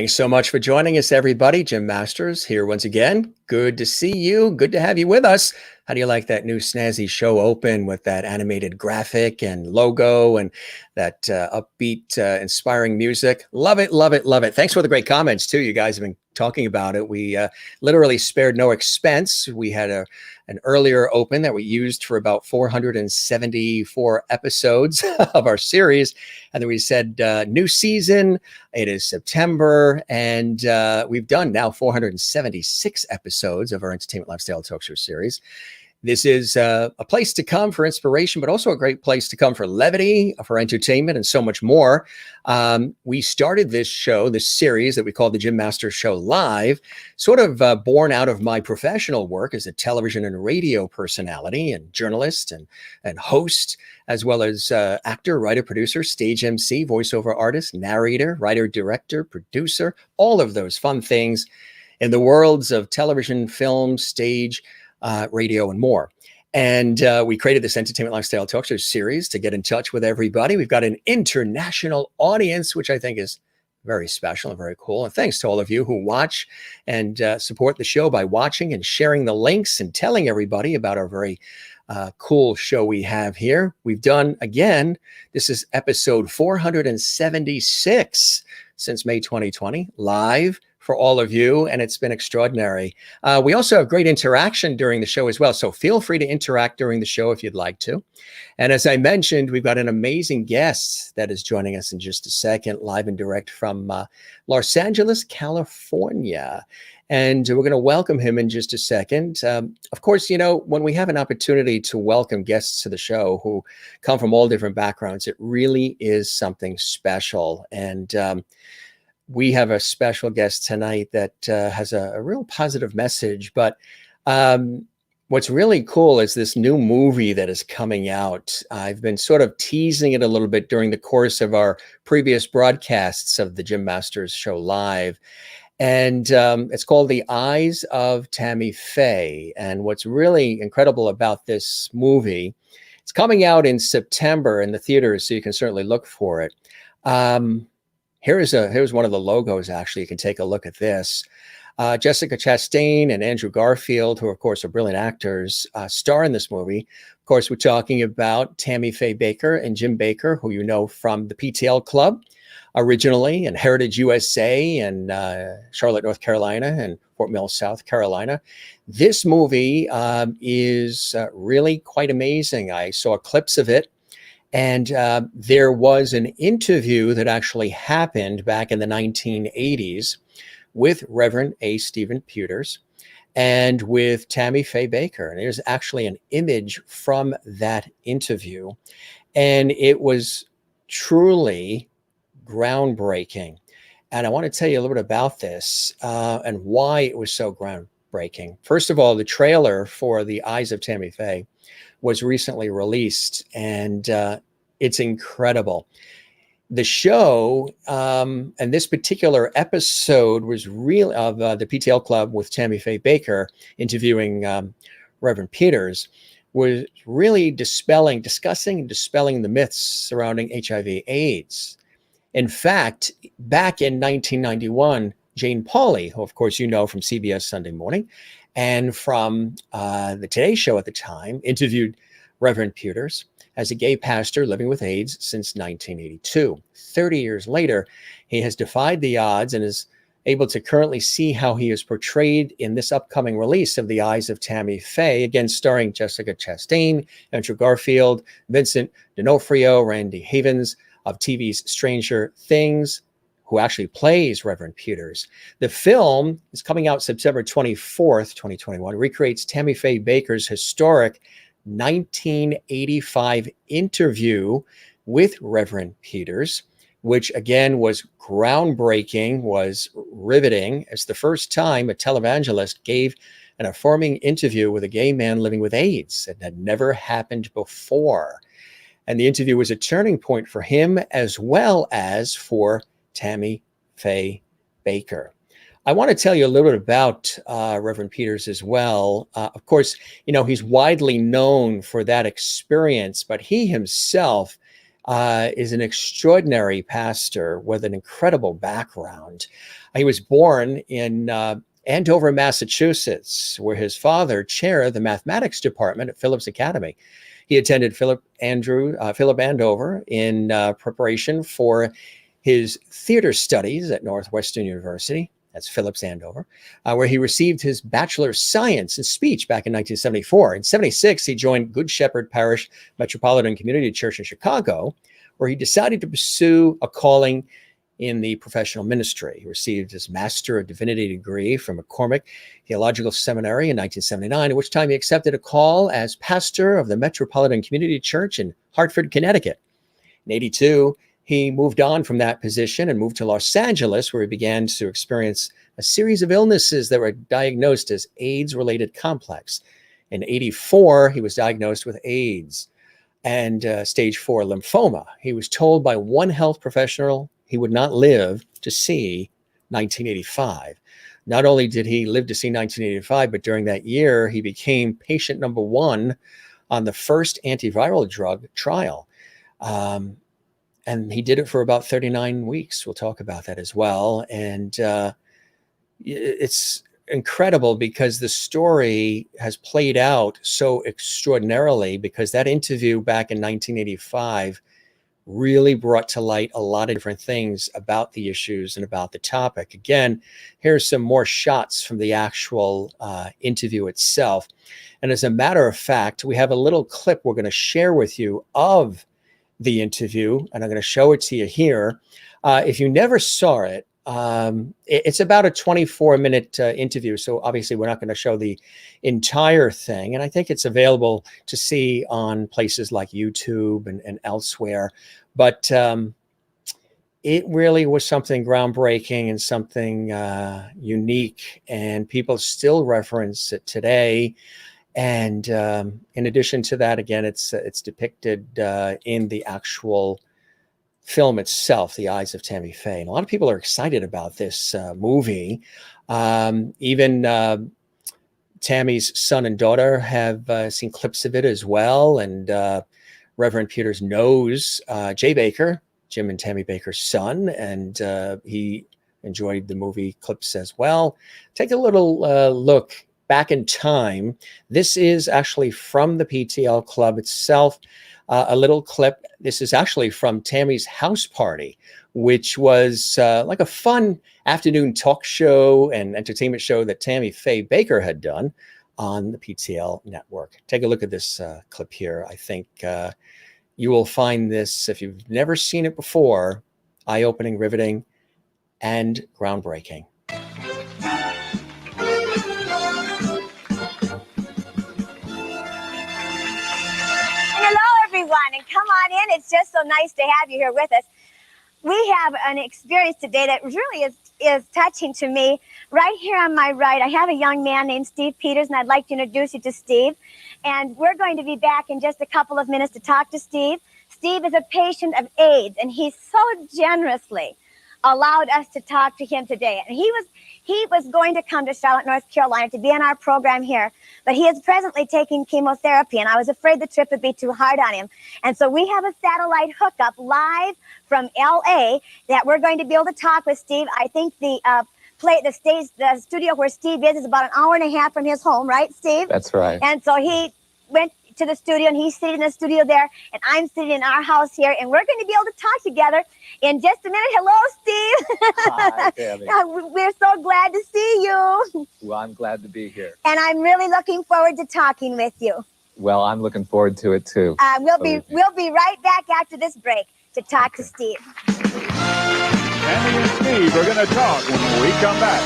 Thanks so much for joining us, everybody. Jim Masters here once again. Good to see you. Good to have you with us. How do you like that new Snazzy show open with that animated graphic and logo and that upbeat, inspiring music? Love it, love it, love it. Thanks for the great comments, too. You guys have been talking about it. We literally spared no expense. We had an earlier open that we used for about 474 episodes of our series. And then we said, new season, it is September, and we've done now 476 episodes of our Entertainment Lifestyle Talk Show series. This is a place to come for inspiration, but also a great place to come for levity, for entertainment, and so much more. We started this show, this series that we call the Jim Masters Show Live, sort of born out of my professional work as a television and radio personality and journalist and host, as well as actor, writer, producer, stage MC, voiceover artist, narrator, writer, director, producer, all of those fun things in the worlds of television, film, stage, radio, and more. And we created this Entertainment Lifestyle Talk Show series to get in touch with everybody. We've got an international audience, which I think is very special and very cool. And thanks to all of you who watch and support the show by watching and sharing the links and telling everybody about our very cool show we have here. We've done, again, this is episode 476 since May 2020, live for all of you, and it's been extraordinary. We also have great interaction during the show as well, so feel free to interact during the show if you'd like to. And as I mentioned, we've got an amazing guest that is joining us in just a second, live and direct from Los Angeles, California. And we're going to welcome him in just a second. Of course, you know, when we have an opportunity to welcome guests to the show who come from all different backgrounds, it really is something special. And we have a special guest tonight that has a real positive message. But what's really cool is this new movie that is coming out. I've been sort of teasing it a little bit during the course of our previous broadcasts of the Jim Masters Show Live. And it's called The Eyes of Tammy Faye. And what's really incredible about this movie, it's coming out in September in the theaters, so you can certainly look for it. Here's one of the logos, actually. You can take a look at this. Jessica Chastain and Andrew Garfield, who, of course, are brilliant actors, star in this movie. Of course, we're talking about Tammy Faye Bakker and Jim Bakker, who you know from the PTL Club originally, and Heritage USA, and Charlotte, North Carolina, and Fort Mill, South Carolina. This movie is really quite amazing. I saw clips of it. And there was an interview that actually happened back in the 1980s with Reverend Steve Pieters and with Tammy Faye Bakker. And there's actually an image from that interview. And it was truly groundbreaking. And I want to tell you a little bit about this and why it was so groundbreaking. First of all, the trailer for The Eyes of Tammy Faye was recently released, and it's incredible. The show and this particular episode was real of the PTL Club with Tammy Faye Bakker interviewing Reverend Pieters, was really discussing and dispelling the myths surrounding HIV/AIDS. In fact, back in 1991, Jane Pauley, who of course you know from CBS Sunday Morning and from the Today Show at the time, interviewed Reverend Pieters as a gay pastor living with AIDS since 1982. 30 years later, he has defied the odds and is able to currently see how he is portrayed in this upcoming release of The Eyes of Tammy Faye, again starring Jessica Chastain, Andrew Garfield, Vincent D'Onofrio, Randy Havens of TV's Stranger Things, who actually plays Reverend Pieters. The film is coming out September 24th, 2021, recreates Tammy Faye Bakker's historic 1985 interview with Reverend Pieters, which again was groundbreaking, was riveting. It's the first time a televangelist gave an affirming interview with a gay man living with AIDS. It had never happened before. And the interview was a turning point for him as well as for Tammy Faye Bakker. I want to tell you a little bit about Reverend Pieters as well. Of course, you know, he's widely known for that experience, but he himself is an extraordinary pastor with an incredible background. He was born in Andover, Massachusetts, where his father chaired the mathematics department at Phillips Academy. He attended Philip Andover in preparation for his theater studies at Northwestern University. That's Phillips Andover, where he received his Bachelor of Science in Speech back in 1974. In 76, he joined Good Shepherd Parish Metropolitan Community Church in Chicago, where he decided to pursue a calling in the professional ministry. He received his Master of Divinity degree from McCormick Theological Seminary in 1979, at which time he accepted a call as pastor of the Metropolitan Community Church in Hartford, Connecticut. In 82, he moved on from that position and moved to Los Angeles, where he began to experience a series of illnesses that were diagnosed as AIDS-related complex. In 84, he was diagnosed with AIDS and stage 4 lymphoma. He was told by one health professional he would not live to see 1985. Not only did he live to see 1985, but during that year, he became patient number 1 on the first antiviral drug trial. And he did it for about 39 weeks. We'll talk about that as well. And it's incredible because the story has played out so extraordinarily, because that interview back in 1985 really brought to light a lot of different things about the issues and about the topic. Again, here's some more shots from the actual interview itself. And as a matter of fact, we have a little clip we're going to share with you of the interview, and I'm going to show it to you here. If you never saw it, it's about a 24-minute interview, so obviously we're not going to show the entire thing, and I think it's available to see on places like YouTube and elsewhere, but it really was something groundbreaking and something unique, and people still reference it today. And in addition to that, again, it's depicted in the actual film itself, The Eyes of Tammy Faye. And a lot of people are excited about this movie. Even Tammy's son and daughter have seen clips of it as well. And Reverend Pieters knows Jay Bakker, Jim and Tammy Bakker's son, and he enjoyed the movie clips as well. Take a little look back in time. This is actually from the PTL Club itself. A little clip. This is actually from Tammy's house party, which was like a fun afternoon talk show and entertainment show that Tammy Faye Bakker had done on the PTL network. Take a look at this clip here. I think you will find this, if you've never seen it before, eye-opening, riveting, and groundbreaking. Everyone, and come on in. It's just so nice to have you here with us. We have an experience today that really is touching to me. Right here on my right, I have a young man named Steve Pieters, and I'd like to introduce you to Steve. And we're going to be back in just a couple of minutes to talk to Steve. Steve is a patient of AIDS, and he so generously allowed us to talk to him today. And he was going to come to Charlotte, North Carolina to be on our program here, but he is presently taking chemotherapy, and I was afraid the trip would be too hard on him. And so we have a satellite hookup live from LA that we're going to be able to talk with Steve. I think the studio where Steve is about an hour and a half from his home, right, Steve? That's right. And so he went to the studio, and he's sitting in the studio there, and I'm sitting in our house here, and we're going to be able to talk together in just a minute. Hello, Steve. Hi, Tammy. We're so glad to see you. Well, I'm glad to be here. And I'm really looking forward to talking with you. Well, I'm looking forward to it too. We'll be right back after this break to talk to Steve. Tammy and Steve are going to talk when we come back.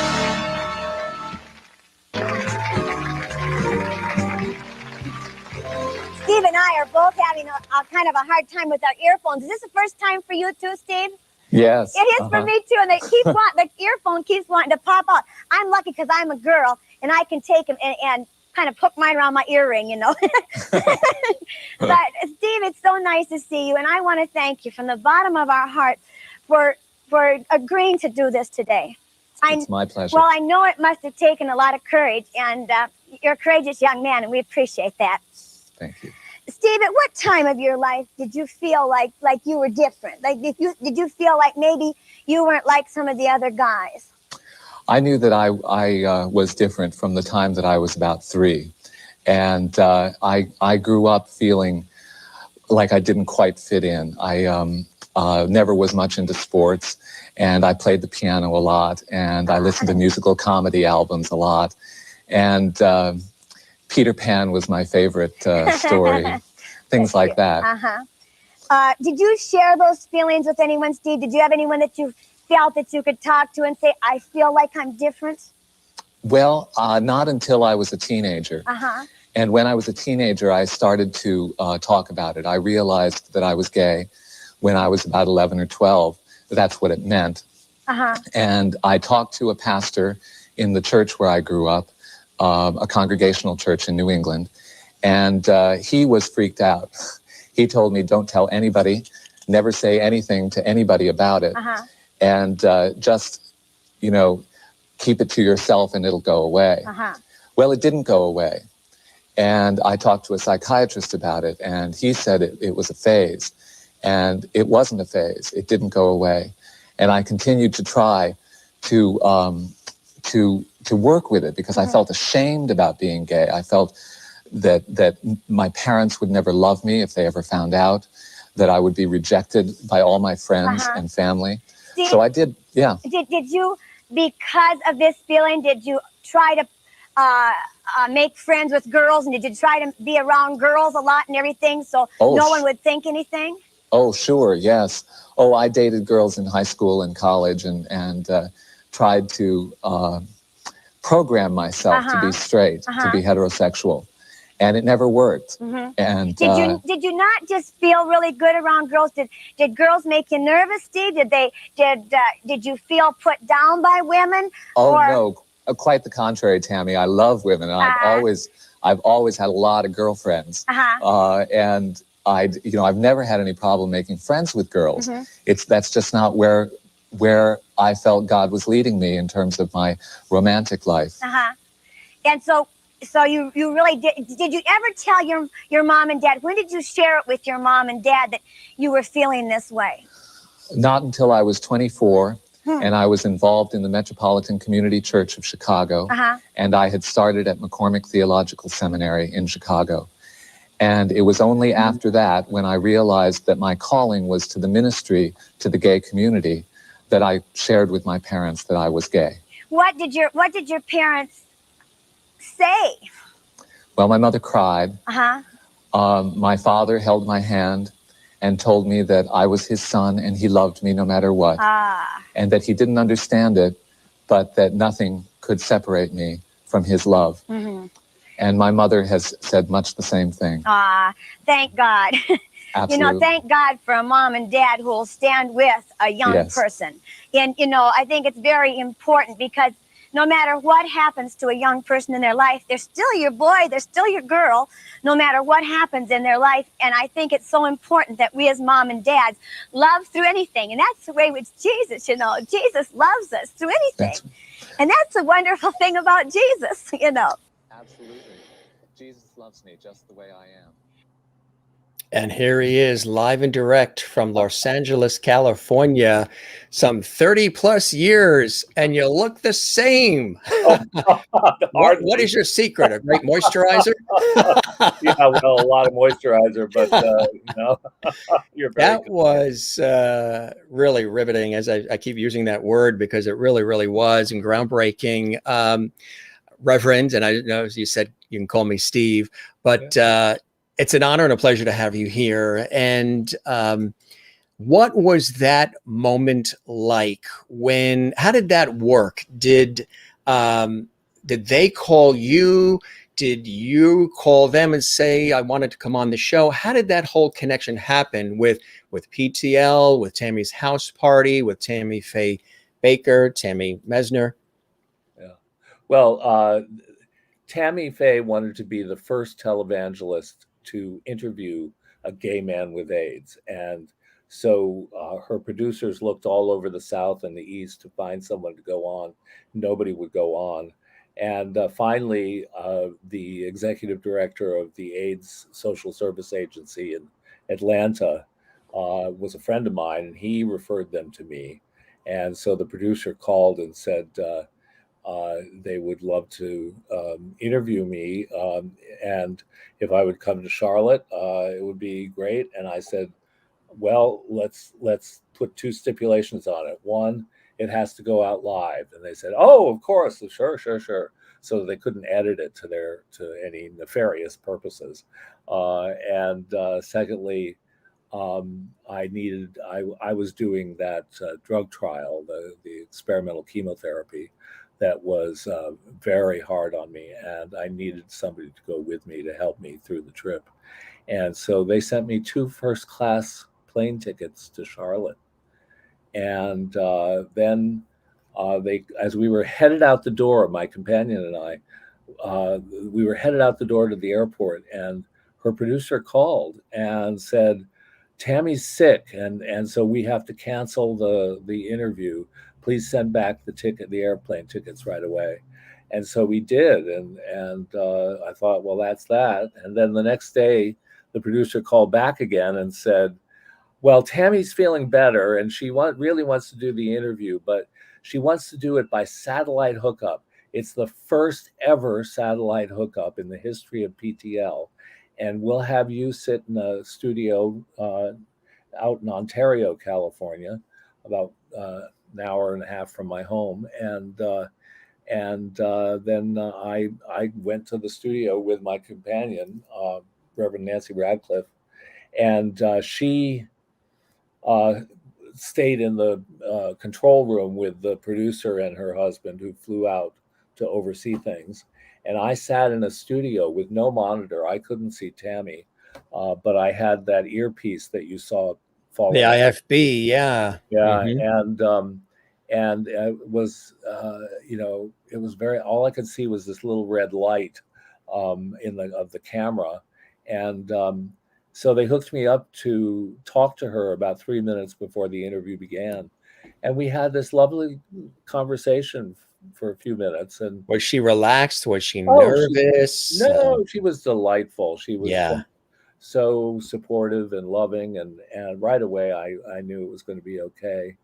Steve and I are both having a kind of a hard time with our earphones. Is this the first time for you too, Steve? Yes. It is for me too, and the earphone keeps wanting to pop out. I'm lucky because I'm a girl, and I can take them and kind of hook mine around my earring, you know. But Steve, it's so nice to see you, and I want to thank you from the bottom of our heart for agreeing to do this today. It's my pleasure. Well, I know it must have taken a lot of courage, and you're a courageous young man, and we appreciate that. Thank you. Steve, at what time of your life did you feel like you were different? Like, did you feel like maybe you weren't like some of the other guys? I knew that I was different from the time that I was about 3. And I grew up feeling like I didn't quite fit in. I never was much into sports, and I played the piano a lot, and I listened to musical comedy albums a lot. And Peter Pan was my favorite story, things like that. Did you share those feelings with anyone, Steve? Did you have anyone that you felt that you could talk to and say, I feel like I'm different? Well, not until I was a teenager. And when I was a teenager, I started to talk about it. I realized that I was gay when I was about 11 or 12. That's what it meant. And I talked to a pastor in the church where I grew up, a congregational church in New England, and he was freaked out. He told me, don't tell anybody, never say anything to anybody about it, and just, you know, keep it to yourself and it'll go away. Well, it didn't go away. And I talked to a psychiatrist about it, and he said it was a phase. And it wasn't a phase. It didn't go away. And I continued to try to work with it because I felt ashamed about being gay. I felt that my parents would never love me if they ever found out, that I would be rejected by all my friends and family. So I did, yeah. Did you, because of this feeling, did you try to make friends with girls, and did you try to be around girls a lot and everything so no one would think anything? Oh, sure, yes. Oh, I dated girls in high school and college and tried to program myself to be straight, to be heterosexual. And it never worked. And did you not just feel really good around girls? Did girls make you nervous, Steve? Did you feel put down by women? Oh, no, quite the contrary, Tammy. I love women. I've always had a lot of girlfriends. And I've never had any problem making friends with girls. That's just not where I felt God was leading me in terms of my romantic life. And so you really did you ever tell your mom and dad, when did you share it with your mom and dad that you were feeling this way? Not until I was 24, and I was involved in the Metropolitan Community Church of Chicago, and I had started at McCormick Theological Seminary in Chicago. And it was only after that, when I realized that my calling was to the ministry to the gay community, that I shared with my parents that I was gay. What did your parents say? Well, my mother cried. My father held my hand and told me that I was his son and he loved me no matter what. And that he didn't understand it, but that nothing could separate me from his love. And my mother has said much the same thing. Thank God. Absolutely. Thank God for a mom and dad who will stand with a young person. And, I think it's very important because no matter what happens to a young person in their life, they're still your boy, they're still your girl, no matter what happens in their life. And I think it's so important that we as mom and dads love through anything. And that's the way with Jesus, Jesus loves us through anything. And that's a wonderful thing about Jesus, Absolutely. Jesus loves me just the way I am. And here he is, live and direct from Los Angeles, California, some 30 plus years, and you look the same. What is your secret? A great moisturizer? Yeah, well, a lot of moisturizer, but you're very that was really riveting, as I keep using that word because it really, really was, and groundbreaking. Reverend, and I know, as you said, you can call me Steve, but it's an honor and a pleasure to have you here. And what was that moment like? How did that work? Did they call you? Did you call them and say, I wanted to come on the show? How did that whole connection happen with PTL, with Tammy's house party, with Tammy Faye Bakker, Tammy Mesner? Yeah. Well, Tammy Faye wanted to be the first televangelist to interview a gay man with AIDS. And so her producers looked all over the South and the East to find someone to go on. Nobody would go on. And finally, the executive director of the AIDS Social Service Agency in Atlanta was a friend of mine, and he referred them to me. And so the producer called and said they would love to interview me, and if I would come to Charlotte, it would be great. And I said, well, let's put two stipulations on it. One, it has to go out live. And they said, oh, of course, sure. So they couldn't edit it to any nefarious purposes. And secondly, I was doing that drug trial, the experimental chemotherapy, that was very hard on me, and I needed somebody to go with me to help me through the trip. And so they sent me 2 first-class plane tickets to Charlotte. And then as we were headed out the door, my companion and I, we were headed out the door to the airport, and her producer called and said, Tammy's sick, and so we have to cancel the interview. Please send back the airplane tickets right away. And so we did, and I thought, well, that's that. And then the next day, the producer called back again and said, well, Tammy's feeling better, and she really wants to do the interview, but she wants to do it by satellite hookup. It's the first ever satellite hookup in the history of PTL. And we'll have you sit in a studio out in Ontario, California, about an hour and a half from my home. And then I went to the studio with my companion, Reverend Nancy Radcliffe, and she stayed in the control room with the producer and her husband, who flew out to oversee things. And I sat in a studio with no monitor. I couldn't see Tammy, but I had that earpiece that you saw fall. The IFB, yeah. Yeah, and it was, it was all I could see was this little red light of the camera. And so they hooked me up to talk to her about 3 minutes before the interview began. And we had this lovely conversation for a few minutes. And was she relaxed? Was she nervous? She was delightful. She was so supportive and loving. And right away, I knew it was going to be okay.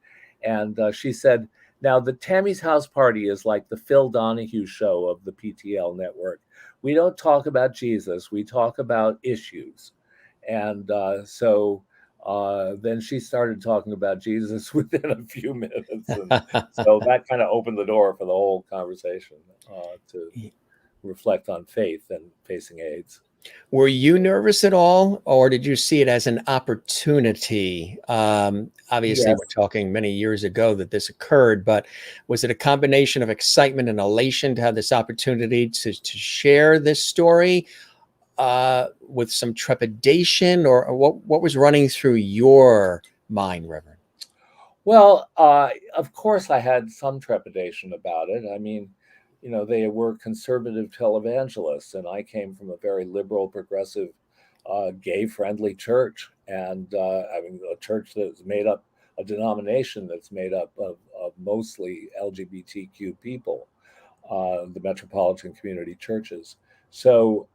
And she said, now the Tammy's House Party is like the Phil Donahue show of the PTL network. We don't talk about Jesus. We talk about issues. And so then she started talking about Jesus within a few minutes. And so that kind of opened the door for the whole conversation to reflect on faith and facing AIDS. Were you nervous at all, or did you see it as an opportunity? Obviously, Yes. We're talking many years ago that this occurred, but was it a combination of excitement and elation to have this opportunity to share this story with some trepidation, or what was running through your mind, Reverend? Well, of course, I had some trepidation about it. I mean, they were conservative televangelists, and I came from a very liberal, progressive, gay-friendly church, and a church that's made up, a denomination that's made up of mostly LGBTQ people, the Metropolitan community churches. So,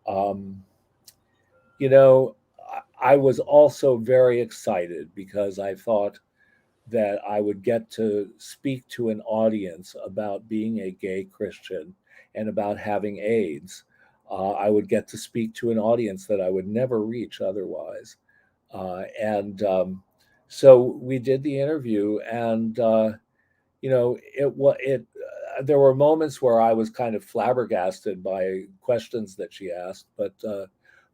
I was also very excited because I thought that I would get to speak to an audience about being a gay Christian and about having AIDS. I would get to speak to an audience that I would never reach otherwise. So we did the interview, and there were moments where I was kind of flabbergasted by questions that she asked, but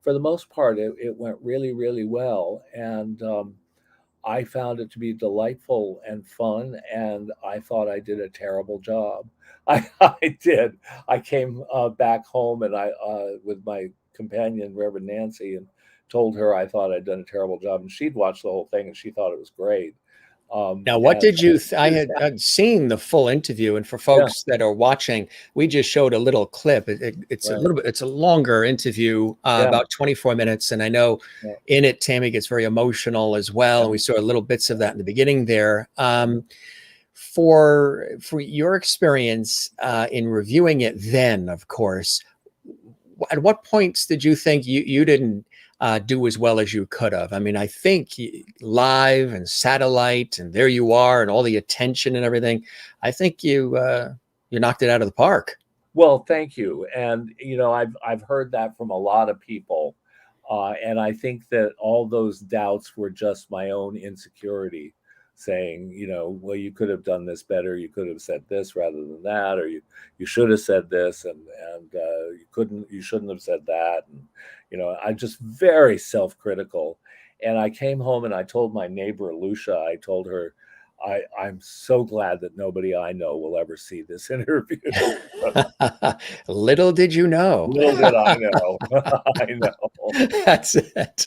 for the most part, it went really, really well. And I found it to be delightful and fun, and I thought I did a terrible job. I did. I came back home, and I with my companion, Reverend Nancy, and told her I thought I'd done a terrible job, and she'd watched the whole thing, and she thought it was great. Now, what did you? I had seen the full interview, and for folks that are watching, we just showed a little clip. It's a little bit. It's a longer interview, about 24 minutes, and I know in it, Tammy gets very emotional as well. And we saw little bits of that in the beginning there. for your experience in reviewing it then, of course, at what points did you think you didn't do as well as you could have? I mean, I think live and satellite, and there you are, and all the attention and everything. I think you knocked it out of the park. Well, thank you. And I've heard that from a lot of people, and I think that all those doubts were just my own insecurity, saying, well, you could have done this better. You could have said this rather than that, or you should have said this, and you shouldn't have said that. And I'm just very self-critical. And I came home and I told my neighbor Lucia, I told her, I'm so glad that nobody I know will ever see this interview. Little did you know. Little did I know. I know. That's it.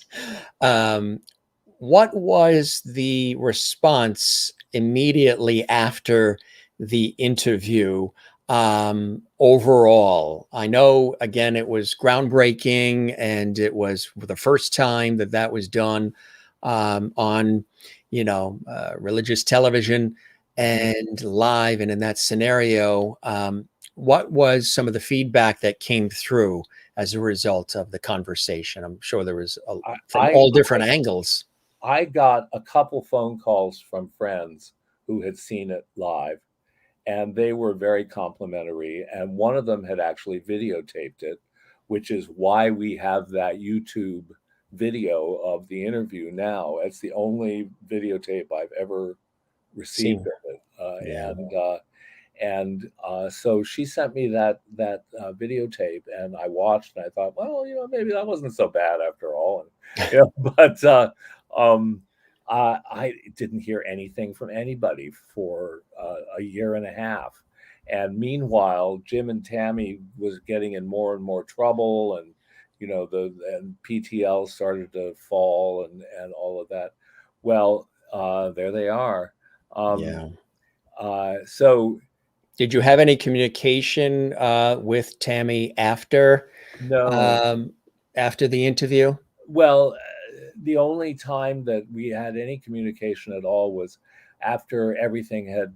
What was the response immediately after the interview overall? I know, again, it was groundbreaking, and it was the first time that was done on religious television and live, and in that scenario. What was some of the feedback that came through as a result of the conversation? I'm sure there was from all different angles. I got a couple phone calls from friends who had seen it live, and they were very complimentary. And one of them had actually videotaped it, which is why we have that YouTube video of the interview now. It's the only videotape I've ever received of it. So she sent me that videotape, and I watched, and I thought, well, maybe that wasn't so bad after all. And, but I didn't hear anything from anybody for a year and a half. And meanwhile, Jim and Tammy was getting in more and more trouble, and and PTL started to fall, and all of that. Well, there they are. So did you have any communication with Tammy after after the interview? Well, the only time that we had any communication at all was after everything had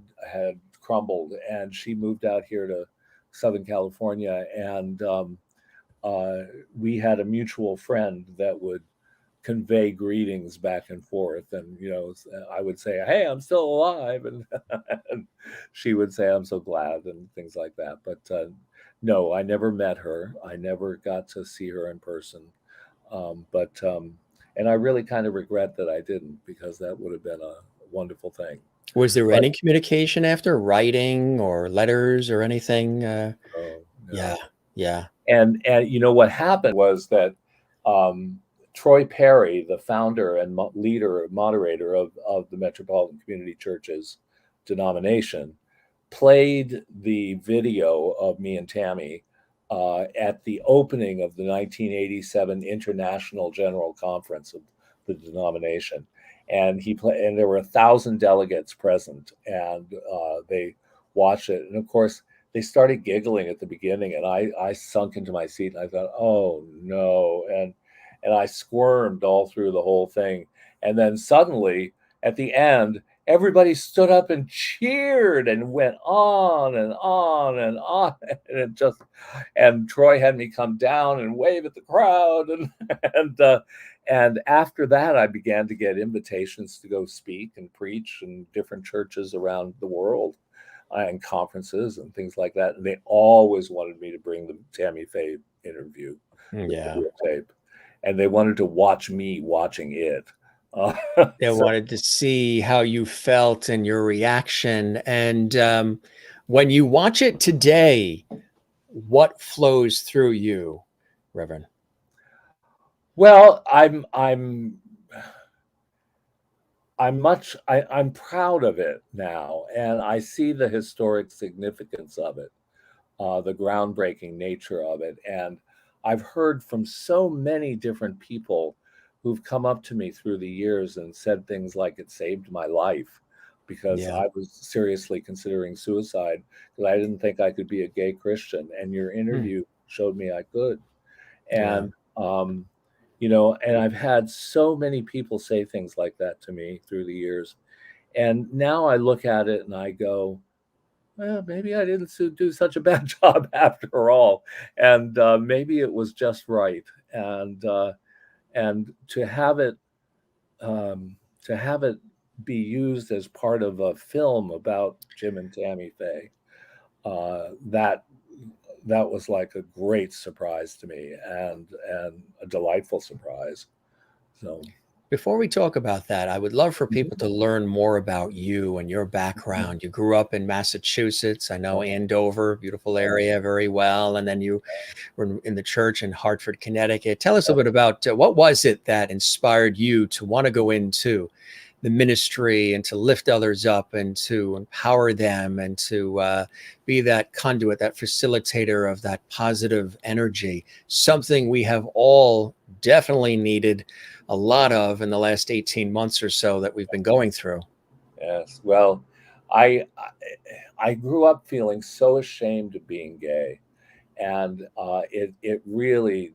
crumbled, and she moved out here to Southern California, and we had a mutual friend that would convey greetings back and forth, and I would say, hey, I'm still alive, and, and she would say, I'm so glad, and things like that. But no, I never met her. I never got to see her in person. And I really kind of regret that I didn't, because that would have been a wonderful thing. Was there any communication after, writing or letters or anything? No. Yeah. And what happened was that Troy Perry, the founder and moderator of the Metropolitan Community Church's denomination, played the video of me and Tammy at the opening of the 1987 International General Conference of the denomination. And and there were 1,000 delegates present, and they watched it. And of course, they started giggling at the beginning, and I sunk into my seat, and I thought, oh no. And I squirmed all through the whole thing. And then suddenly at the end, everybody stood up and cheered and went on and on and on. And Troy had me come down and wave at the crowd. And after that, I began to get invitations to go speak and preach in different churches around the world, and conferences and things like that. And they always wanted me to bring the Tammy Faye interview. Tape. And they wanted to watch me watching it. They wanted to see how you felt and your reaction. And when you watch it today, what flows through you, Reverend? Well, I'm proud of it now, and I see the historic significance of it, the groundbreaking nature of it. And I've heard from so many different people who've come up to me through the years and said things like, it saved my life, because I was seriously considering suicide, because I didn't think I could be a gay Christian, and your interview showed me I could. And and I've had so many people say things like that to me through the years. And now I look at it and I go, well, maybe I didn't do such a bad job after all, and maybe it was just right. And to have it be used as part of a film about Jim and Tammy Faye, that was like a great surprise to me, and a delightful surprise. So before we talk about that, I would love for people to learn more about you and your background. You grew up in Massachusetts. I know Andover, beautiful area, very well. And then you were in the church in Hartford, Connecticut. Tell us a bit about what was it that inspired you to want to go into the ministry and to lift others up and to empower them and to be that conduit, that facilitator of that positive energy, something we have all definitely needed a lot of in the last 18 months or so that we've been going through. Yes. Well, I grew up feeling so ashamed of being gay, and it really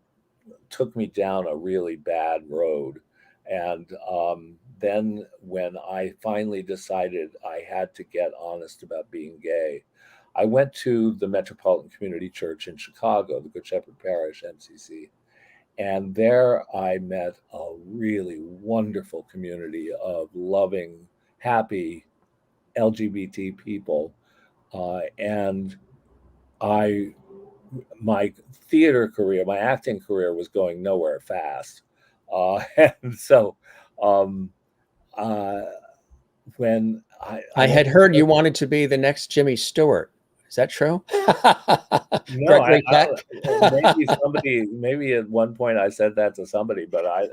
took me down a really bad road. And then when I finally decided I had to get honest about being gay, I went to the Metropolitan Community Church in Chicago, the Good Shepherd Parish, MCC. And there I met a really wonderful community of loving, happy LGBT people. And my theater career, my acting career was going nowhere fast. And so when I had heard you wanted to be the next Jimmy Stewart. Is that true? No, maybe at one point I said that to somebody, but I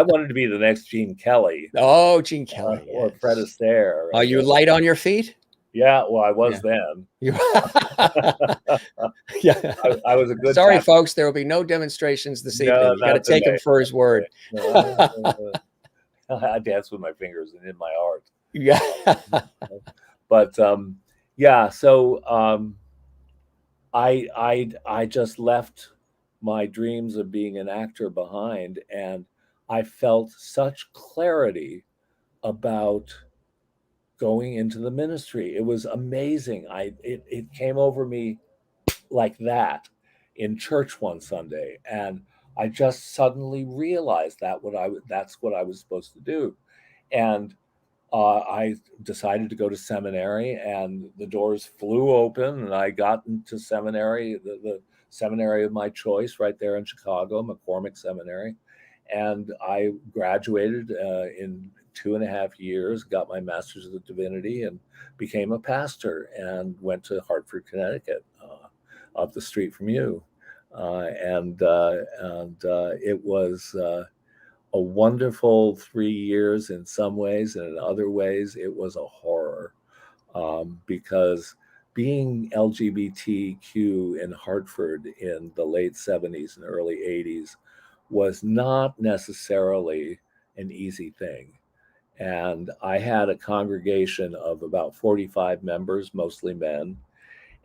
wanted to be the next Gene Kelly. Oh, Gene Kelly. Or Fred Astaire. Are you light on your feet? Yeah, well, I was then. Yeah. I was a good. Sorry, folks, there will be no demonstrations this evening. You got to take him for his word. I dance with my fingers and in my art. Yeah. But yeah, so I just left my dreams of being an actor behind, and I felt such clarity about going into the ministry. It was amazing. It came over me like that in church one Sunday, and I just suddenly realized that's what I was supposed to do. And I decided to go to seminary, and the doors flew open, and I got into seminary, the seminary of my choice right there in Chicago, McCormick Seminary. And I graduated in 2.5 years, got my master's of divinity, and became a pastor, and went to Hartford, Connecticut, up the street from you. And it was a wonderful 3 years in some ways, and in other ways it was a horror, because being LGBTQ in Hartford in the late 70s and early 80s was not necessarily an easy thing. And I had a congregation of about 45 members, mostly men.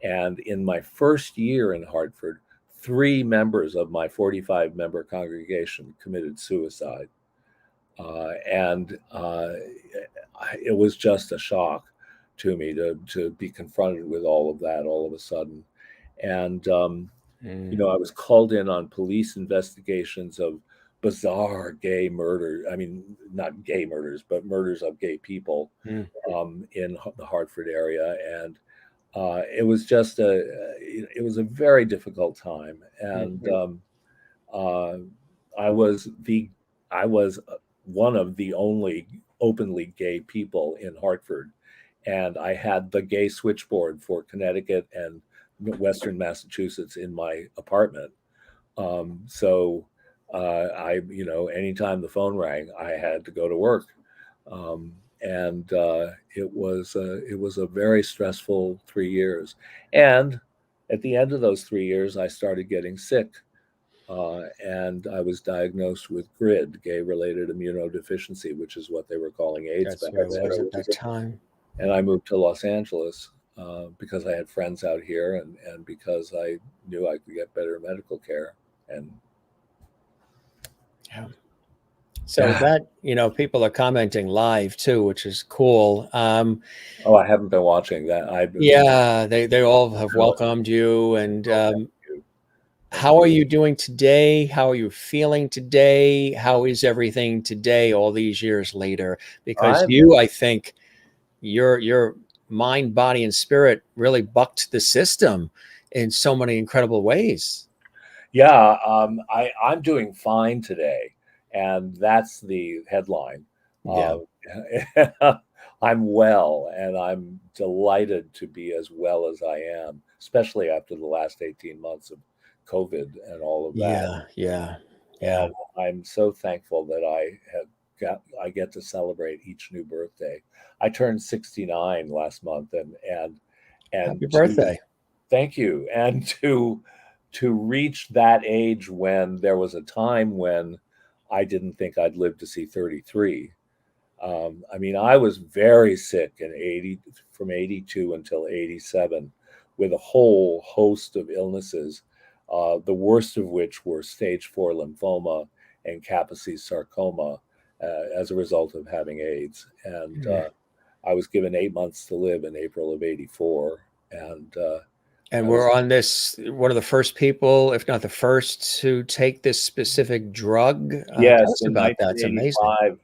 And in my first year in Hartford, 3 members of my 45-member congregation committed suicide. And it was just a shock to me to be confronted with all of that all of a sudden. And, I was called in on police investigations of bizarre gay murder. I mean, not gay murders, but murders of gay people in the Hartford area. And it was just it was a very difficult time. And I was one of the only openly gay people in Hartford. And I had the gay switchboard for Connecticut and Western Massachusetts in my apartment. So anytime the phone rang, I had to go to work. And it was a very stressful 3 years. And at the end of those 3 years, I started getting sick. And I was diagnosed with GRID, gay-related immunodeficiency, which is what they were calling AIDS back then. At that time. And I moved to Los Angeles because I had friends out here, and because I knew I could get better medical care. And yeah. So that, people are commenting live too, which is cool. Oh, I haven't been watching that. Yeah, they all have welcomed you. And how are you doing today? How are you feeling today? How is everything today, all these years later? Because I think your mind, body, and spirit really bucked the system in so many incredible ways. Yeah, I'm doing fine today, and that's the headline. Yeah. I'm well, and I'm delighted to be as well as I am, especially after the last 18 months of COVID and all of that. Yeah. And I'm so thankful that I get to celebrate each new birthday. I turned 69 last month, and Happy birthday. thank you. And to reach that age when there was a time when I didn't think I'd live to see 33. I mean, I was very sick from 82 until 87 with a whole host of illnesses, the worst of which were stage 4 lymphoma and Kaposi's sarcoma as a result of having AIDS. And I was given 8 months to live in April of 84. And we're on this, one of the first people, if not the first, to take this specific drug. Yes, tell us about that. It's amazing.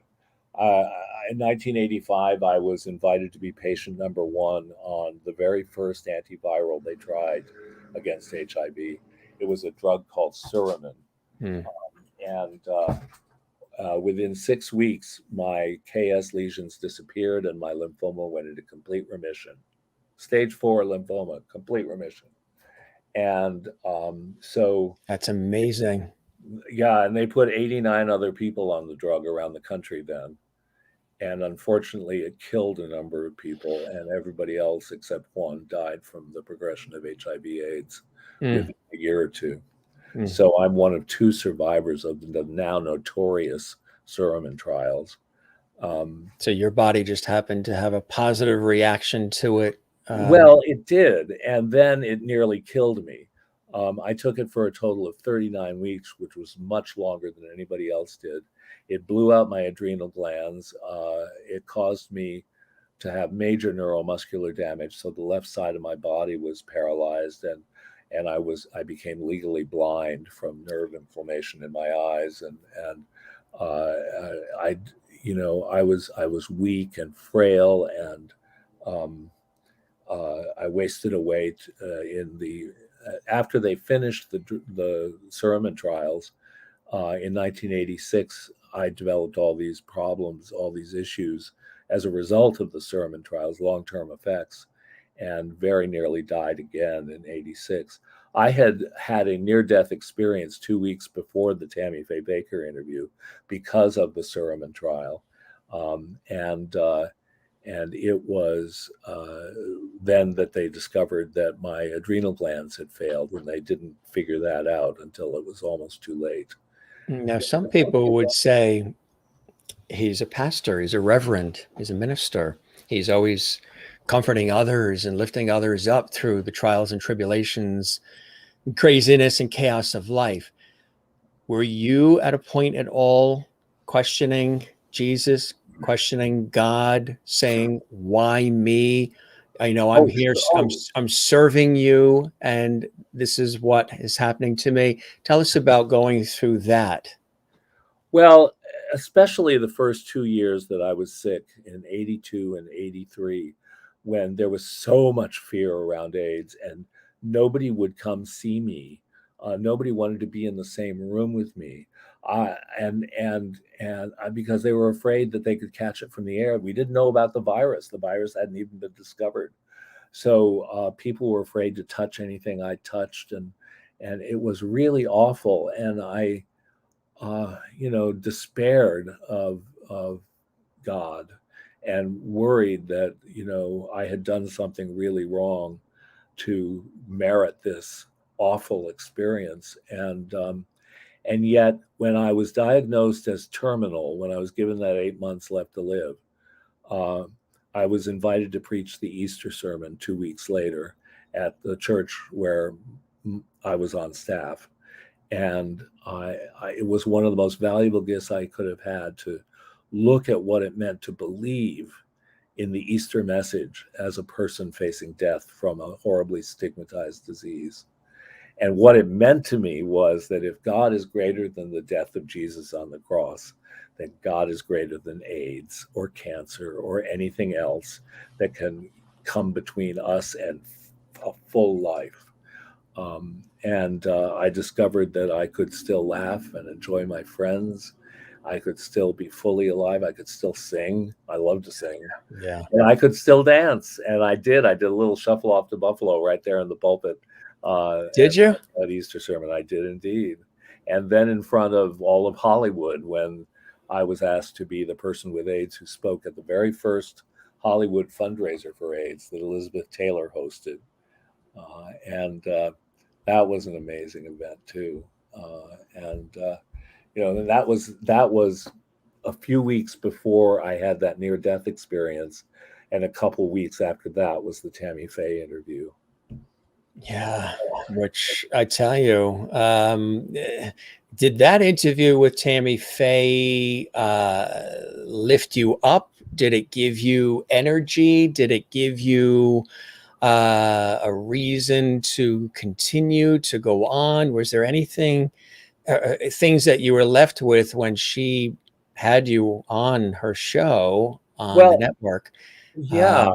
In 1985, I was invited to be patient number 1 on the very first antiviral they tried against HIV. It was a drug called Suramin. Within 6 weeks, my KS lesions disappeared and my lymphoma went into complete remission. Stage 4 lymphoma, complete remission. And so that's amazing. Yeah, and they put 89 other people on the drug around the country then. And unfortunately, it killed a number of people, and everybody else except one died from the progression of HIV/AIDS within a year or two. So I'm one of 2 survivors of the now notorious Suramin trials. So your body just happened to have a positive reaction to it. Well, it did, and then it nearly killed me. I took it for a total of 39 weeks, which was much longer than anybody else did. It blew out my adrenal glands. It caused me to have major neuromuscular damage. So the left side of my body was paralyzed, and I became legally blind from nerve inflammation in my eyes. I was weak and frail, and I wasted away after they finished the Suramin trials in 1986. I developed all these problems, all these issues as a result of the Suramin trials, long-term effects, and very nearly died again in 86. I had a near-death experience 2 weeks before the Tammy Faye Bakker interview because of the Suramin trial. And it was then that they discovered that my adrenal glands had failed, and they didn't figure that out until it was almost too late. Now, some people would say he's a pastor, he's a reverend, he's a minister. He's always comforting others and lifting others up through the trials and tribulations, craziness and chaos of life. Were you at a point at all questioning Jesus, questioning God, saying, why me? I know I'm here, I'm serving you, and this is what is happening to me. Tell us about going through that. Well, especially the first 2 years that I was sick in 82 and 83, when there was so much fear around AIDS and nobody would come see me. Nobody wanted to be in the same room with me. Because they were afraid that they could catch it from the air. We didn't know about the virus. The virus hadn't even been discovered. So people were afraid to touch anything I touched, and it was really awful. And I, despaired of God and worried that, I had done something really wrong to merit this awful experience. And yet, when I was diagnosed as terminal, when I was given that 8 months left to live, I was invited to preach the Easter sermon 2 weeks later at the church where I was on staff. And it was one of the most valuable gifts I could have had, to look at what it meant to believe in the Easter message as a person facing death from a horribly stigmatized disease. And what it meant to me was that if God is greater than the death of Jesus on the cross, then God is greater than AIDS or cancer or anything else that can come between us and a full life. And I discovered that I could still laugh and enjoy my friends. I could still be fully alive. I could still sing. I love to sing. Yeah. And I could still dance. And I did. I did a little shuffle off to Buffalo right there in the pulpit. Did you? At Easter sermon? I did indeed. And then in front of all of Hollywood, when I was asked to be the person with AIDS who spoke at the very first Hollywood fundraiser for AIDS that Elizabeth Taylor hosted. And that was an amazing event too. You know, and that was a few weeks before I had that near-death experience, and a couple weeks after that was the Tammy Faye interview. Yeah, which I tell you, did that interview with Tammy Faye lift you up? Did it give you energy? Did it give you a reason to continue to go on? Was there anything, things that you were left with when she had you on her show on the network? Yeah.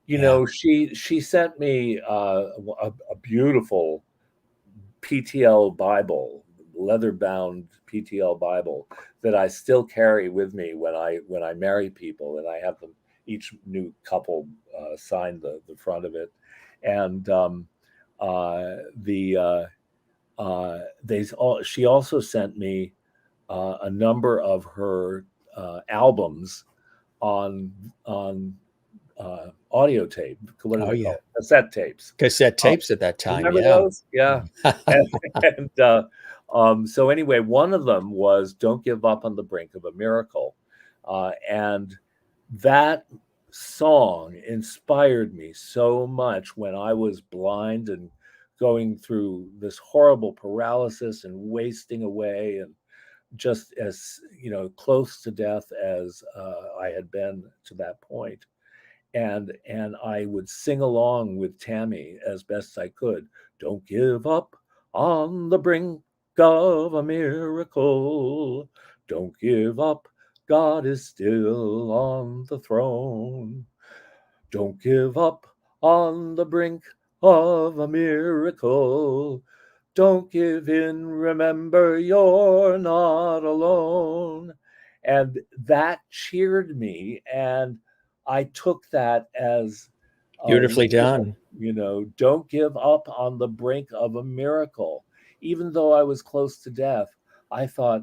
You Yeah. know, she sent me a beautiful PTL Bible, leather-bound PTL Bible that I still carry with me when I marry people, and I have them, each new couple sign the front of it. And she also sent me a number of her albums on audio tape. What are they called? Cassette tapes. Cassette tapes at that time. Remember those? Yeah. So anyway, one of them was "Don't Give Up on the Brink of a Miracle," and that song inspired me so much when I was blind and going through this horrible paralysis and wasting away, and just as, you know, close to death as I had been to that point. And I would sing along with Tammy as best I could. Don't give up on the brink of a miracle. Don't give up. God is still on the throne. Don't give up on the brink of a miracle. Don't give in. Remember, you're not alone. And that cheered me. And I took that as Beautifully done. You know, don't give up on the brink of a miracle. Even though I was close to death, I thought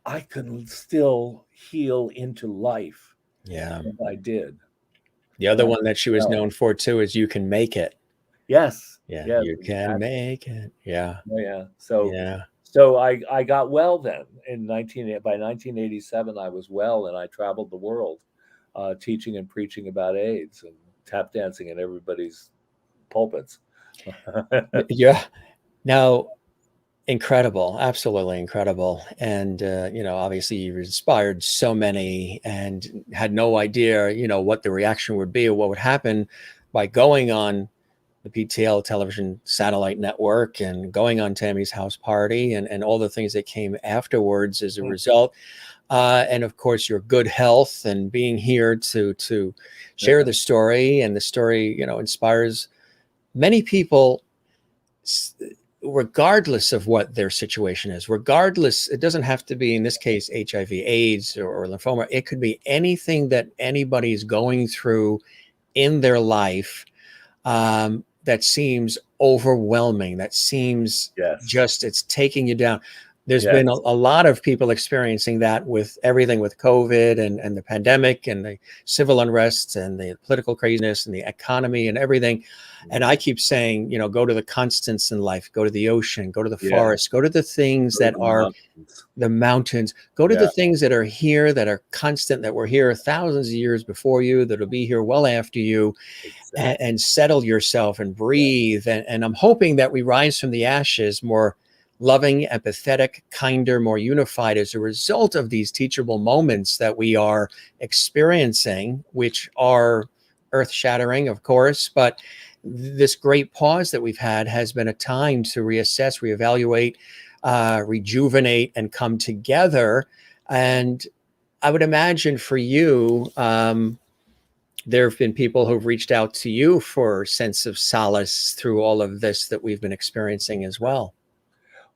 I could still heal into life. Yeah. And I did. The other one that she was known for too is "You Can Make It." Yes. Yeah. Yes, You can make it. Yeah. Oh, yeah. So yeah. So I got well then. By 1987, I was well, and I traveled the world teaching and preaching about AIDS and tap dancing in everybody's pulpits. Yeah. Now, incredible, absolutely incredible. And, you know, obviously you inspired so many and had no idea, you know, what the reaction would be or what would happen by going on the PTL television satellite network and going on Tammy's house party and all the things that came afterwards as a result. And of course, your good health and being here to share the story. And the story, you know, inspires many people, regardless of what their situation is, regardless, it doesn't have to be, in this case, HIV, AIDS, or lymphoma. It could be anything that anybody's going through in their life that seems overwhelming, that seems just, it's taking you down. There's Yes. been a lot of people experiencing that with everything with COVID and the pandemic and the civil unrest and the political craziness and the economy and everything. And I keep saying, you know, go to the constants in life, go to the ocean, go to the forest, go to the things that are the mountains, go to the things that are here, that are constant, that were here thousands of years before you, that'll be here well after you, and settle yourself and breathe. And I'm hoping that we rise from the ashes more loving, empathetic, kinder, more unified as a result of these teachable moments that we are experiencing, which are earth-shattering, of course, but this great pause that we've had has been a time to reassess, reevaluate, rejuvenate, and come together. And I would imagine for you, there have been people who've reached out to you for a sense of solace through all of this that we've been experiencing as well.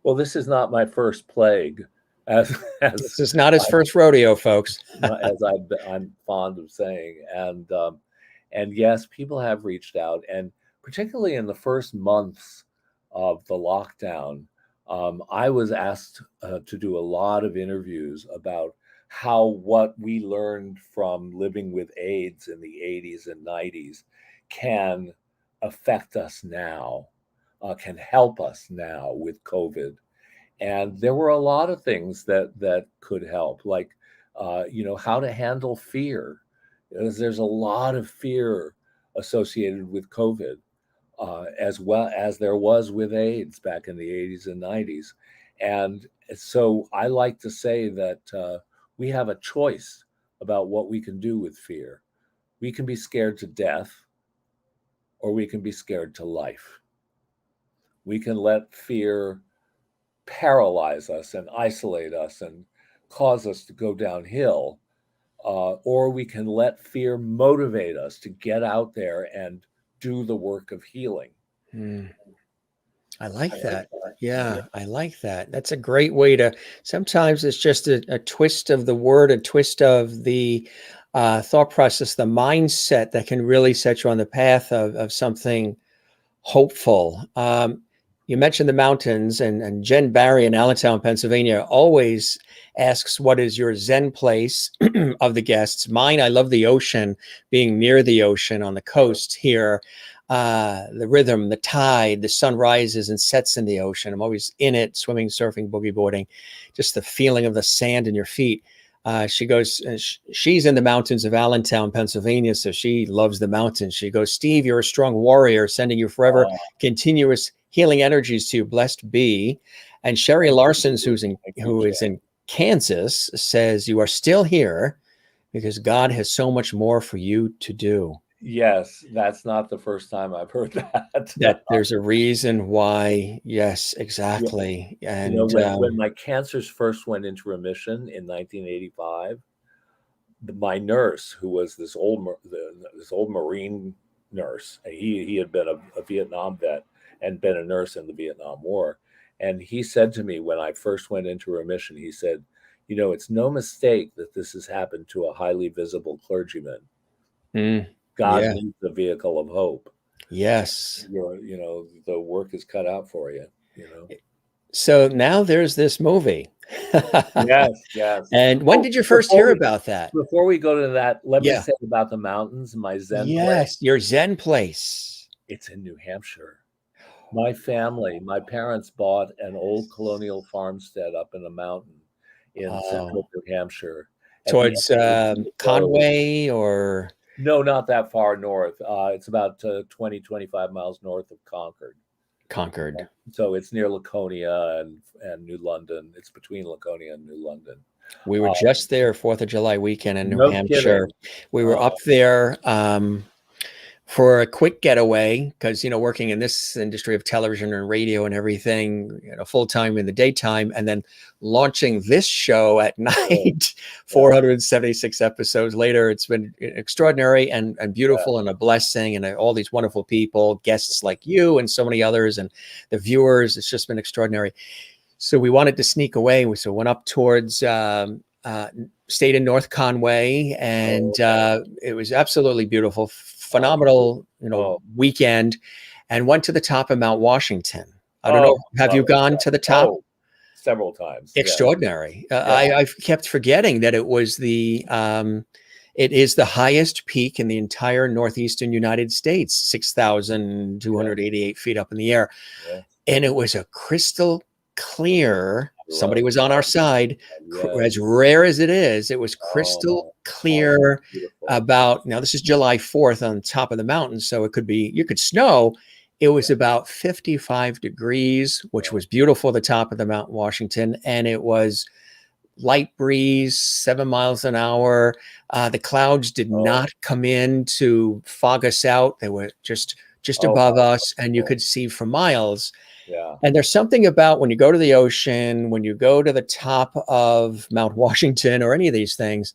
Well, this is not my first plague. As this is not his first rodeo, folks. As I'm fond of saying. And yes, people have reached out. And particularly in the first months of the lockdown, I was asked to do a lot of interviews about how what we learned from living with AIDS in the 80s and 90s can affect us now, can help us now with COVID. And there were a lot of things that could help, like, you know, how to handle fear. There's a lot of fear associated with COVID, as well as there was with AIDS back in the 80s and 90s. And so I like to say that we have a choice about what we can do with fear. We can be scared to death, or we can be scared to life. We can let fear paralyze us and isolate us and cause us to go downhill, or we can let fear motivate us to get out there and do the work of healing. I like that. Yeah, I like that. That's a great way to, sometimes it's just a twist of the word, a twist of the thought process, the mindset that can really set you on the path of something hopeful. You mentioned the mountains, and Jen Barry in Allentown, Pennsylvania, always asks, what is your Zen place of the guests? Mine, I love the ocean, being near the ocean on the coast here. The rhythm, the tide, the sun rises and sets in the ocean. I'm always in it, swimming, surfing, boogie boarding, just the feeling of the sand in your feet. She goes, she's in the mountains of Allentown, Pennsylvania, so she loves the mountains. She goes, Steve, you're a strong warrior, sending you forever continuous healing energies to you. Blessed be. And Sherry Larson's, who is in Kansas, says, you are still here because God has so much more for you to do. Yes, that's not the first time I've heard that. That there's a reason why. Yes, exactly. And you know, when my cancers first went into remission in 1985, my nurse, who was this old Marine nurse, he had been a Vietnam vet and been a nurse in the Vietnam War, and he said to me when I first went into remission, he said, you know, it's no mistake that this has happened to a highly visible clergyman. God needs the vehicle of hope. Yes. You know, the work is cut out for you, you know. So now there's this movie. Yes. And when did you first hear about that? Before we go to that, let me say about the mountains, my Zen place. Yes, your Zen place. It's in New Hampshire. My family, my parents bought an old colonial farmstead up in the mountain in central New Hampshire. Towards Conway or? No, not that far north. It's about 20, 25 miles north of Concord. So it's near Laconia and New London. It's between Laconia and New London. We were just there 4th of July weekend in New Hampshire. Kidding. We were up there for a quick getaway because, you know, working in this industry of television and radio and everything, you know, full time in the daytime, and then launching this show at night, 476 episodes later. It's been extraordinary and beautiful and a blessing, and all these wonderful people, guests like you and so many others, and the viewers. It's just been extraordinary. So we wanted to sneak away. So went up towards, stayed in North Conway, and it was absolutely beautiful. Phenomenal, you know, weekend, and went to the top of Mount Washington. I don't know. Have you gone to the top? several times. Extraordinary. I've kept forgetting that it was it is the highest peak in the entire northeastern United States, 6,288 feet up in the air. Yeah. And it was a crystal clear, somebody was on our side, as rare as it is, it was crystal clear about, now this is July 4th on top of the mountain, so it could be, you could snow. It was about 55 degrees, which was beautiful at the top of the Mount Washington. And it was light breeze, 7 miles an hour. The clouds did not come in to fog us out. They were just above us, and you could see for miles. Yeah. And there's something about when you go to the ocean, when you go to the top of Mount Washington or any of these things,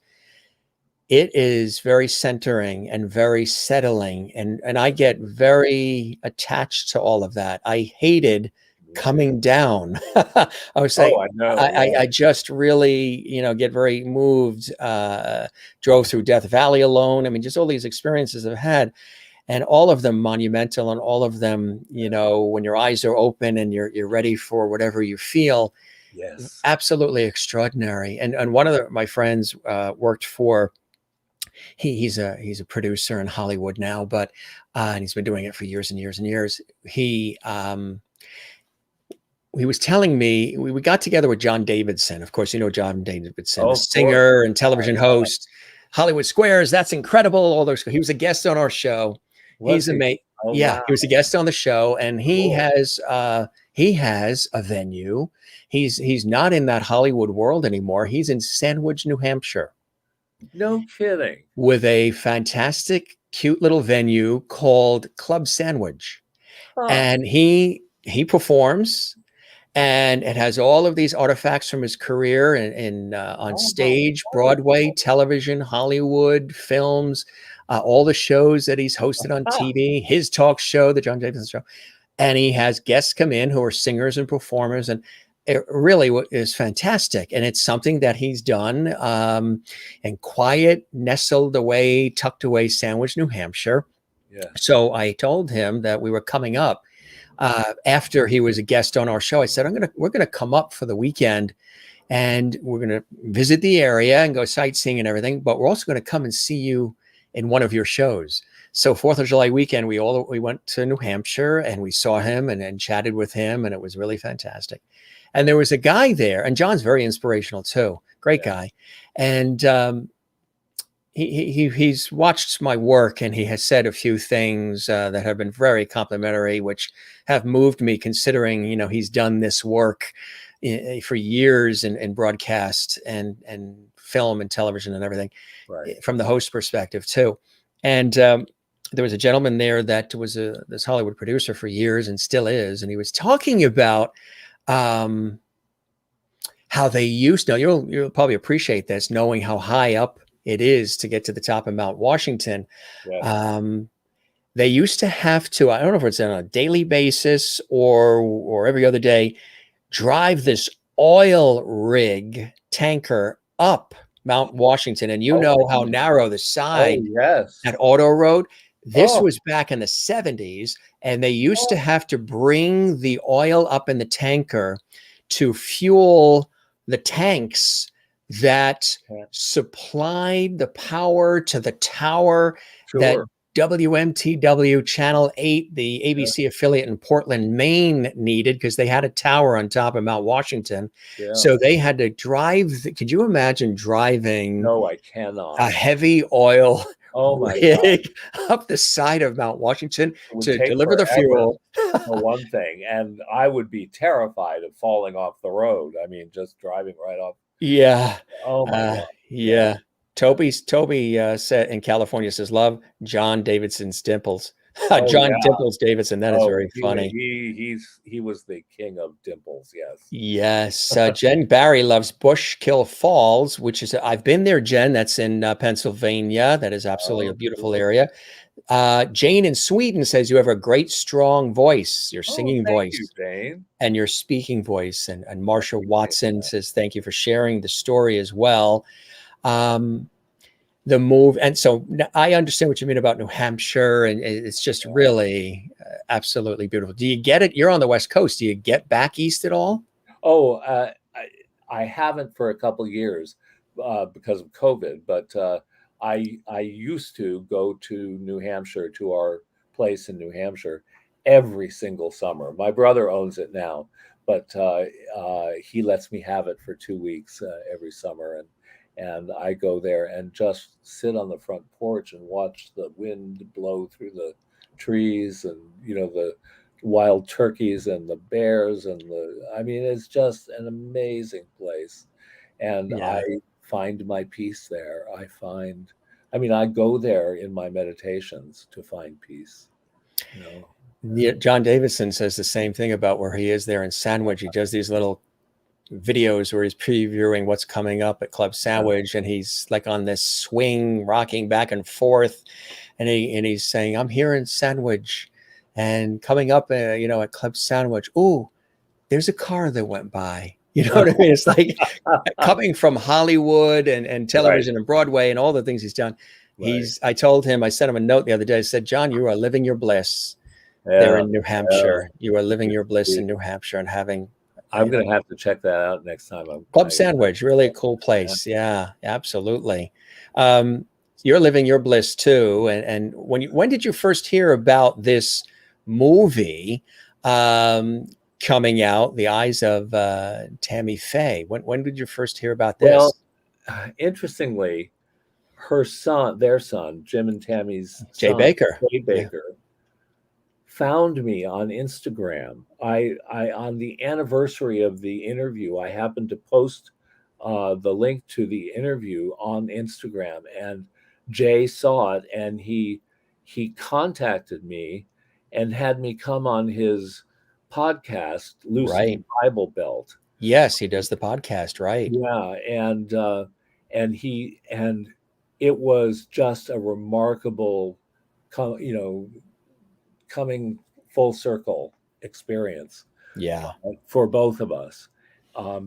it is very centering and very settling. And I get very attached to all of that. I hated coming down. I was saying, I know. I just really, get very moved. Drove through Death Valley alone. I mean, just all these experiences I've had, and all of them monumental, and all of them, when your eyes are open and you're ready for whatever you feel. Yes. Absolutely extraordinary. And one of my friends worked for, he's a producer in Hollywood now, but and he's been doing it for years and years and years. He was telling me, we got together with John Davidson. Of course, John Davidson, a singer and television host, Hollywood Squares. That's incredible. All those. He was a guest on our show. He's amazing. He was a guest on the show, and he has a venue. He's not in that Hollywood world anymore. He's in Sandwich, New Hampshire. No kidding. With a fantastic, cute little venue called Club Sandwich. And he performs, and it has all of these artifacts from his career on stage, Broadway, television, Hollywood, films, all the shows that he's hosted on TV, his talk show, the John Davidson Show. And he has guests come in who are singers and performers, and it really is fantastic. And it's something that he's done in quiet, nestled away, tucked away Sandwich, New Hampshire. Yeah. So I told him that we were coming up after he was a guest on our show. I said, we're going to come up for the weekend, and we're going to visit the area and go sightseeing and everything. But we're also going to come and see you in one of your shows. So 4th of July weekend, we went to New Hampshire, and we saw him and chatted with him, and it was really fantastic. And there was a guy there, and John's very inspirational too. Great guy. And he's watched my work, and he has said a few things that have been very complimentary, which have moved me, considering, he's done this work for years in broadcast and film and television and everything, from the host perspective too. And there was a gentleman there that was this Hollywood producer for years and still is. And he was talking about how they used to, you'll probably appreciate this, knowing how high up it is to get to the top of Mount Washington. Yeah. They used to have to, I don't know if it's on a daily basis or every other day, drive this oil rig tanker up Mount Washington. And know how narrow the side, that auto road. This was back in the 70s, and they used to have to bring the oil up in the tanker to fuel the tanks that supplied the power to the tower that WMTW Channel 8, the ABC affiliate in Portland, Maine, needed, because they had a tower on top of Mount Washington. Yeah. So they had to drive. Could you imagine driving? No, I cannot. A heavy oil rig up the side of Mount Washington to deliver the fuel. For one thing, and I would be terrified of falling off the road. I mean, just driving right off. Yeah. Oh my God. Yeah. Toby said in California, says, love John Davidson's dimples. Dimples Davidson. That is very funny. He was the king of dimples. Yes. Jen Barry loves Bushkill Falls, which is, I've been there, Jen. That's in Pennsylvania. That is absolutely a beautiful area. Jane in Sweden says you have a great, strong voice, your singing voice, you, Jane. And your speaking voice. And Marsha Watson says, thank you for sharing the story as well. The move. And so I understand what you mean about New Hampshire, and it's just really absolutely beautiful. Do you get it? You're on the West Coast. Do you get back east at all? Oh, I haven't for a couple years because of COVID, but I used to go to New Hampshire, to our place in New Hampshire, every single summer. My brother owns it now, but he lets me have it for 2 weeks every summer, and I go there and just sit on the front porch and watch the wind blow through the trees, and the wild turkeys and the bears, and I mean, it's just an amazing place, and I Yeah. find my peace there. I mean, I go there in my meditations to find peace. Yeah, John Davison says the same thing about where he is there in Sandwich. He does these little videos where he's previewing what's coming up at Club Sandwich, and he's like on this swing, rocking back and forth, and he's saying, "I'm here in Sandwich, and coming up, at Club Sandwich. Ooh, there's a car that went by." You know what I mean? It's like coming from Hollywood and television and Broadway and all the things he's done. I told him, I sent him a note the other day. I said, "John, you are living your bliss there in New Hampshire. You are living your bliss in New Hampshire and having." I'm going to have to check that out next time. Club Sandwich, really a cool place. Yeah, absolutely. You're living your bliss too. And when did you first hear about this movie coming out, The Eyes of Tammy Faye? When did you first hear about this? Well, interestingly, their son, Jim and Tammy's Jay son, Bakker. Jay Bakker, found me on Instagram. I on the anniversary of the interview, I happened to post the link to the interview on Instagram, and Jay saw it, and he contacted me and had me come on his podcast, Lucid Bible Belt. Yes, he does the podcast, right? Yeah, and it was just a remarkable, coming full circle experience. Yeah, for both of us,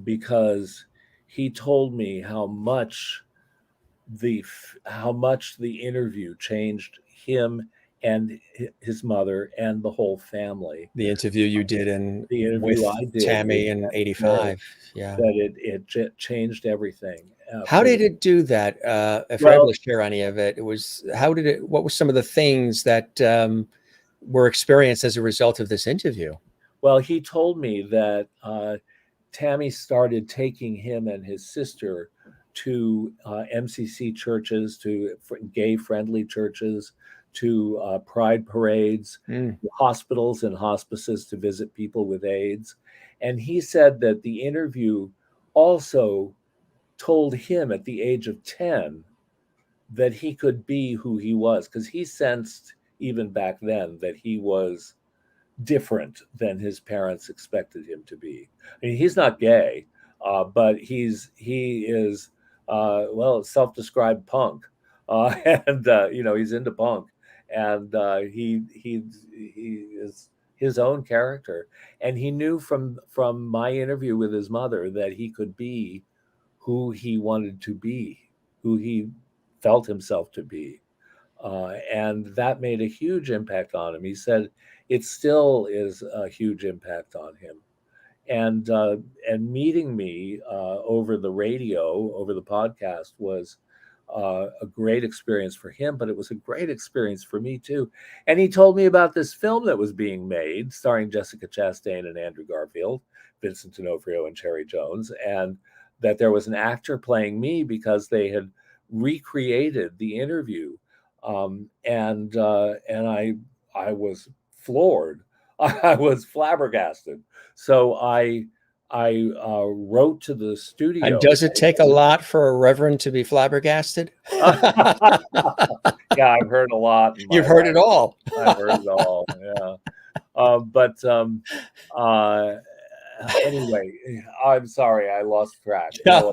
because he told me how much the interview changed him and his mother and the whole family. The interview you did with Tammy in '85. Yeah, that it changed everything. How did it do that? If you're able to share any of it, what were some of the things that were experienced as a result of this interview? Well, he told me that Tammy started taking him and his sister to MCC churches, to gay-friendly churches, to pride parades, hospitals and hospices to visit people with AIDS. And he said that the interview also told him at the age of 10 that he could be who he was, because he sensed even back then that he was different than his parents expected him to be. I mean, he's not gay, but he is self-described punk, and he's into punk, and he is his own character, and he knew from my interview with his mother that he could be who he wanted to be, who he felt himself to be. And that made a huge impact on him. He said it still is a huge impact on him. And meeting me over the radio, over the podcast, was a great experience for him, but it was a great experience for me too. And he told me about this film that was being made, starring Jessica Chastain and Andrew Garfield, Vincent D'Onofrio and Cherry Jones, and that there was an actor playing me because they had recreated the interview. And I was floored. I was flabbergasted. So I wrote to the studio. And does it take a lot for a reverend to be flabbergasted? Yeah, I've heard a lot. You've heard it all. I've heard it all. Yeah. Anyway, I'm sorry, I lost track. Yeah,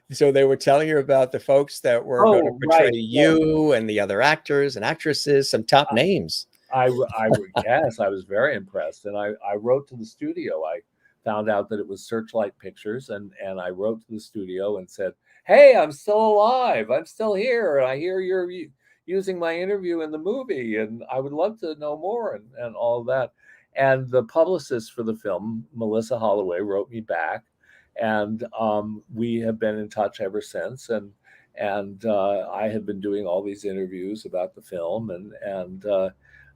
so they were telling you about the folks that were going to portray you and the other actors and actresses, some top names. Yes, I was very impressed, and I wrote to the studio. I found out that it was Searchlight Pictures, and I wrote to the studio and said, "Hey, I'm still alive. I'm still here, and I hear you're using my interview in the movie, and I would love to know more," and all of that. And the publicist for the film, Melissa Holloway, wrote me back, and we have been in touch ever since. And I have been doing all these interviews about the film, and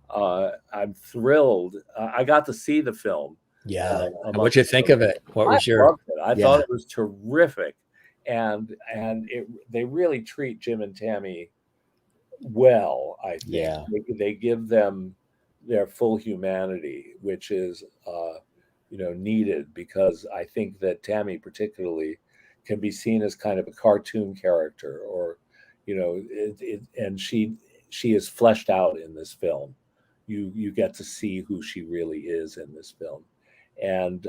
I'm thrilled. I got to see the film. Yeah. And what'd you think of it? What was your? Loved it. I thought it was terrific, and they really treat Jim and Tammy well. I think they give them their full humanity, which is needed, because I think that Tammy particularly can be seen as kind of a cartoon character, or and she is fleshed out in this film. You get to see who she really is in this film, and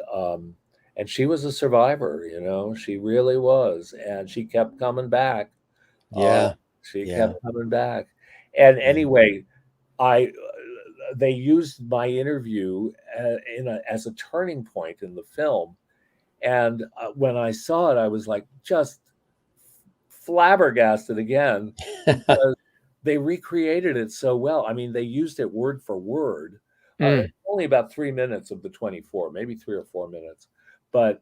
she was a survivor. She really was, and she kept coming back. She kept coming back. And anyway, they used my interview as a turning point in the film. And when I saw it, I was like just flabbergasted again, because they recreated it so well. I mean, they used it word for word. Only about 3 minutes of the 24, maybe 3 or 4 minutes. But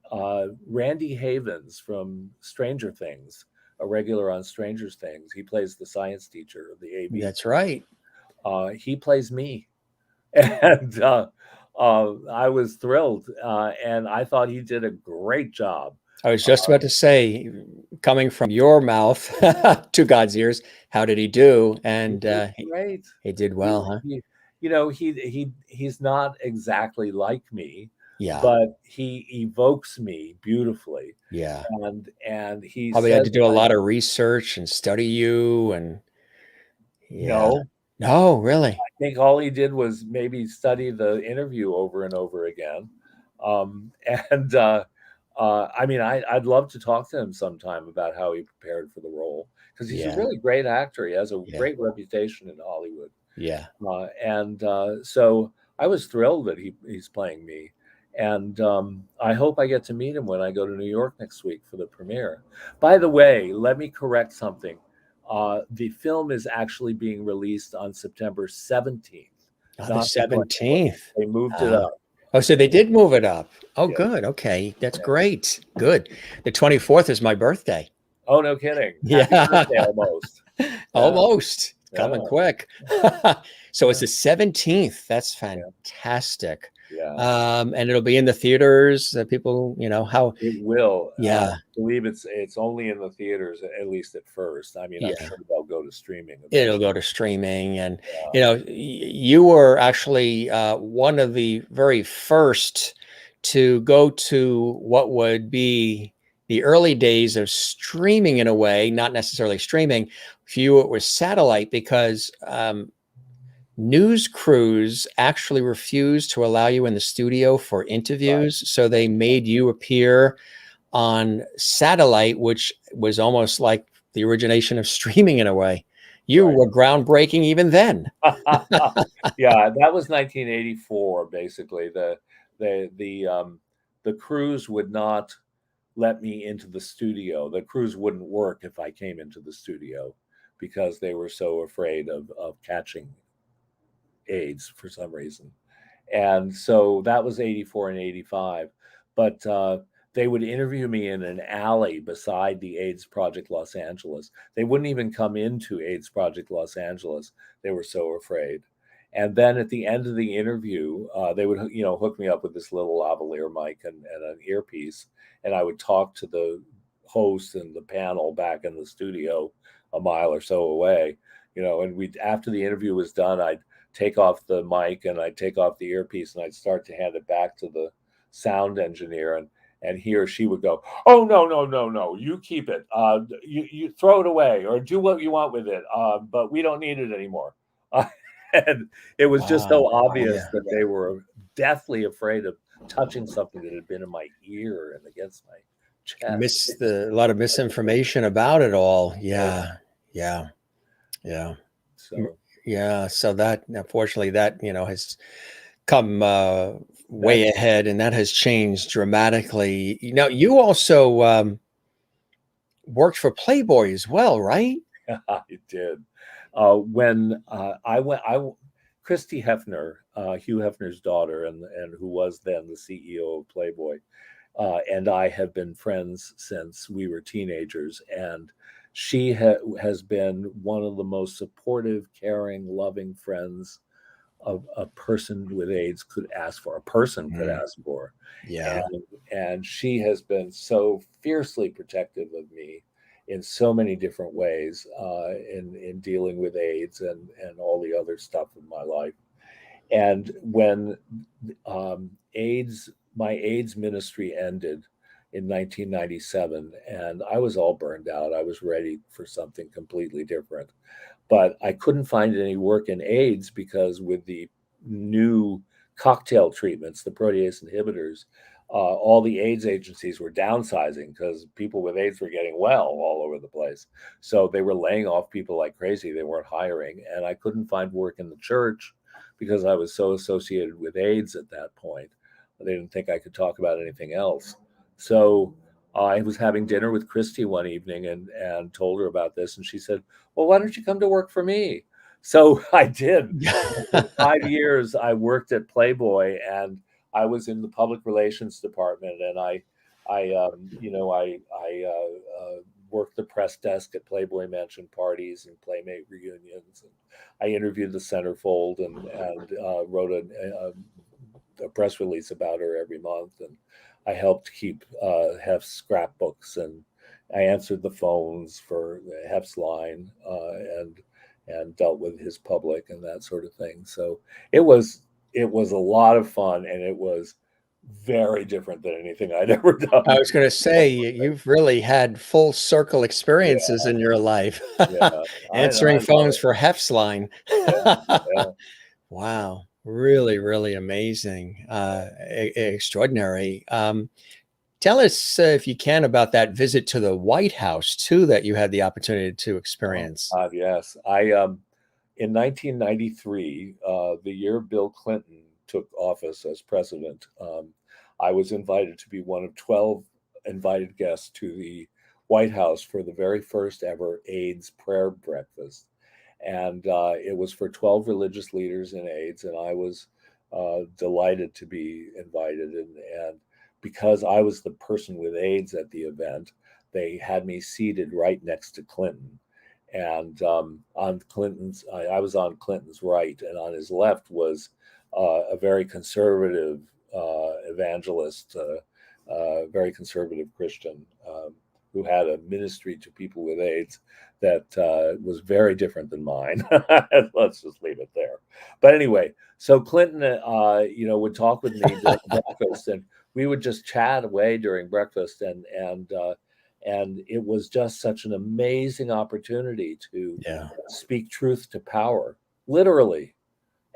Randy Havens from Stranger Things, a regular on Stranger Things, he plays the science teacher of the AB. That's right. He plays me. And I was thrilled. And I thought he did a great job. I was just about to say, coming from your mouth to God's ears, how did he do? And great. He did well, huh? He's not exactly like me. Yeah. But he evokes me beautifully. Yeah. And he probably had to do a lot of research and study you, and No, really. I think all he did was maybe study the interview over and over again. I mean, I'd love to talk to him sometime about how he prepared for the role, because he's a really great actor. He has a great reputation in Hollywood. Yeah. So I was thrilled that he's playing me. And I hope I get to meet him when I go to New York next week for the premiere. By the way, let me correct something. The film is actually being released on September 17th. The 17th. They moved it up. Oh, so they did move it up. Oh, good. Okay. That's great. Good. The 24th is my birthday. Oh, no kidding. Happy birthday, almost. Almost. Coming quick. So it's the 17th. That's fantastic. Yeah. And it'll be in the theaters. People, how it will. Yeah. I believe it's only in the theaters, at least at first. I mean, I'm sure they'll go to streaming. It'll go to streaming. And, you were actually one of the very first to go to what would be the early days of streaming, in a way, not necessarily streaming. For you, it was satellite, because news crews actually refused to allow you in the studio for interviews. Right. So they made you appear on satellite, which was almost like the origination of streaming in a way. You were groundbreaking even then. Yeah, that was 1984, basically. The crews would not let me into the studio. The crews wouldn't work if I came into the studio, because they were so afraid of catching AIDS for some reason. And so that was 84 and 85. But they would interview me in an alley beside the AIDS Project Los Angeles. They wouldn't even come into AIDS Project Los Angeles. They were so afraid. And then at the end of the interview, they would, hook me up with this little lavalier mic and an earpiece. And I would talk to the host and the panel back in the studio a mile or so away, and after the interview was done, I'd take off the mic and I'd take off the earpiece and I'd start to hand it back to the sound engineer, and he or she would go, "Oh, no, you keep it. You throw it away or do what you want with it. But we don't need it anymore." And it was just so obvious that they were deathly afraid of touching something that had been in my ear and against my chest. A lot of misinformation about it all. Yeah. So that, unfortunately, that has come way ahead, and that has changed dramatically. You also worked for Playboy as well, right? I did. When I went, Christy Hefner Hugh Hefner's daughter, and who was then the CEO of Playboy, and I have been friends since we were teenagers. And she has been one of the most supportive, caring, loving friends a person with AIDS could ask for, a person could ask for. Yeah. And she has been so fiercely protective of me in so many different ways, in dealing with AIDS and all the other stuff in my life. And when my AIDS ministry ended in 1997, and I was all burned out. I was ready for something completely different. But I couldn't find any work in AIDS because with the new cocktail treatments, the protease inhibitors, all the AIDS agencies were downsizing because people with AIDS were getting well all over the place. So they were laying off people like crazy. They weren't hiring. And I couldn't find work in the church because I was so associated with AIDS at that point. They didn't think I could talk about anything else. So I was having dinner with Christy one evening and told her about this. And she said, well, why don't you come to work for me? So I did. For 5 years, I worked at Playboy, and I was in the public relations department. And I worked the press desk at Playboy Mansion parties and Playmate reunions. And I interviewed the centerfold and wrote a press release about her every month. And I helped keep Hef's scrapbooks, and I answered the phones for Hef's line, and dealt with his public and that sort of thing. So it was a lot of fun, and it was very different than anything I'd ever done. I was going to say, you've really had full circle experiences in your life. Answering phones for Hef's line. Wow. Really, really amazing. Extraordinary. Tell us, if you can, about that visit to the White House too, that you had the opportunity to experience. Yes. In 1993, the year Bill Clinton took office as president, I was invited to be one of 12 invited guests to the White House for the very first ever AIDS prayer breakfast. And it was for 12 religious leaders in AIDS, and I was delighted to be invited. And because I was the person with AIDS at the event, they had me seated right next to Clinton. And on Clinton's, I was on Clinton's right, and on his left was a very conservative evangelist, very conservative Christian, who had a ministry to people with AIDS that was very different than mine. Let's just leave it there. But anyway, so Clinton, would talk with me during breakfast, and we would just chat away during breakfast, and it was just such an amazing opportunity to speak truth to power, literally.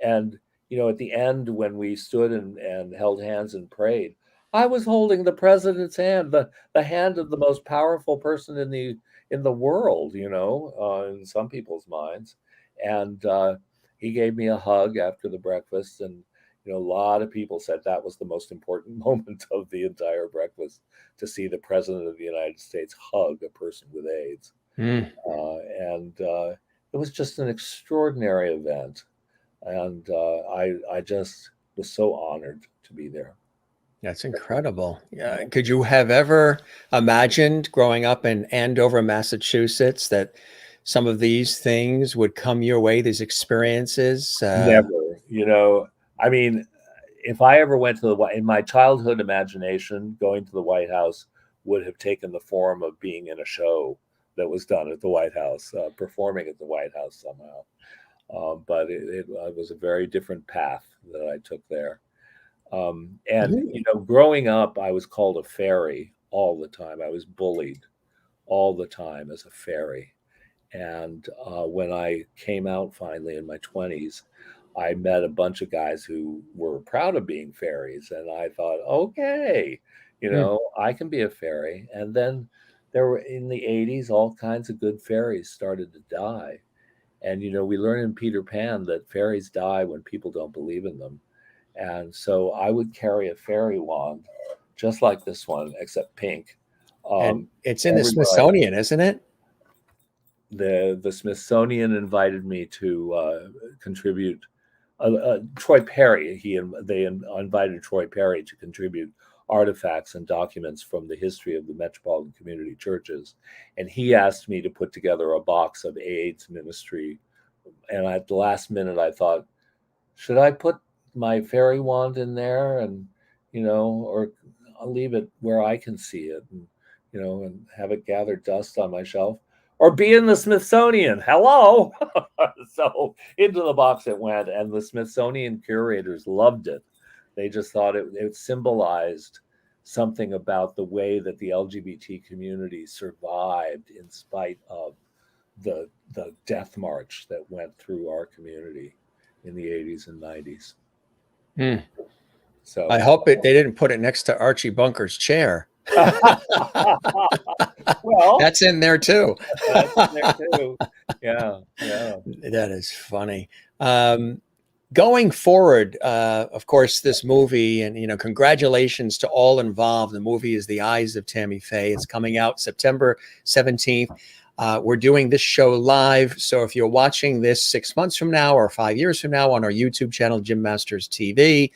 And at the end, when we stood and held hands and prayed, I was holding the president's hand, the hand of the most powerful person in the world, in some people's minds. And he gave me a hug after the breakfast, and a lot of people said that was the most important moment of the entire breakfast, to see the president of the United States hug a person with AIDS. And it was just an extraordinary event. And I just was so honored to be there. That's incredible. Could you have ever imagined growing up in Andover, Massachusetts, that some of these things would come your way, these experiences? Never. I mean, if I ever went to in my childhood imagination, going to the White House would have taken the form of being in a show that was done at the White House, performing at the White House somehow. But it was a very different path that I took there. Growing up, I was called a fairy all the time. I was bullied all the time as a fairy. And when I came out finally in my 20s, I met a bunch of guys who were proud of being fairies. And I thought, okay, I can be a fairy. And then there were, in the 80s, all kinds of good fairies started to die. And, we learn in Peter Pan that fairies die when people don't believe in them. And so I would carry a fairy wand, just like this one, except pink. And it's in the Smithsonian, isn't it? The Smithsonian invited me to contribute Troy Perry. They invited Troy Perry to contribute artifacts and documents from the history of the Metropolitan Community Churches, and he asked me to put together a box of AIDS ministry. And at the last minute, I thought, should I put my fairy wand in there, and or I'll leave it where I can see it, and and have it gather dust on my shelf, or be in the Smithsonian. Hello. So into the box it went, and the Smithsonian curators loved it. They just thought it symbolized something about the way that the LGBT community survived in spite of the death march that went through our community in the 80s and 90s. So I hope they didn't put it next to Archie Bunker's chair. Well, that's in there too. That's in there too. Yeah. That is funny. Going forward, of course, this movie, and congratulations to all involved. The movie is The Eyes of Tammy Faye. It's coming out September 17th. We're doing this show live, so if you're watching this 6 months from now or 5 years from now on our YouTube channel, Jim Masters TV,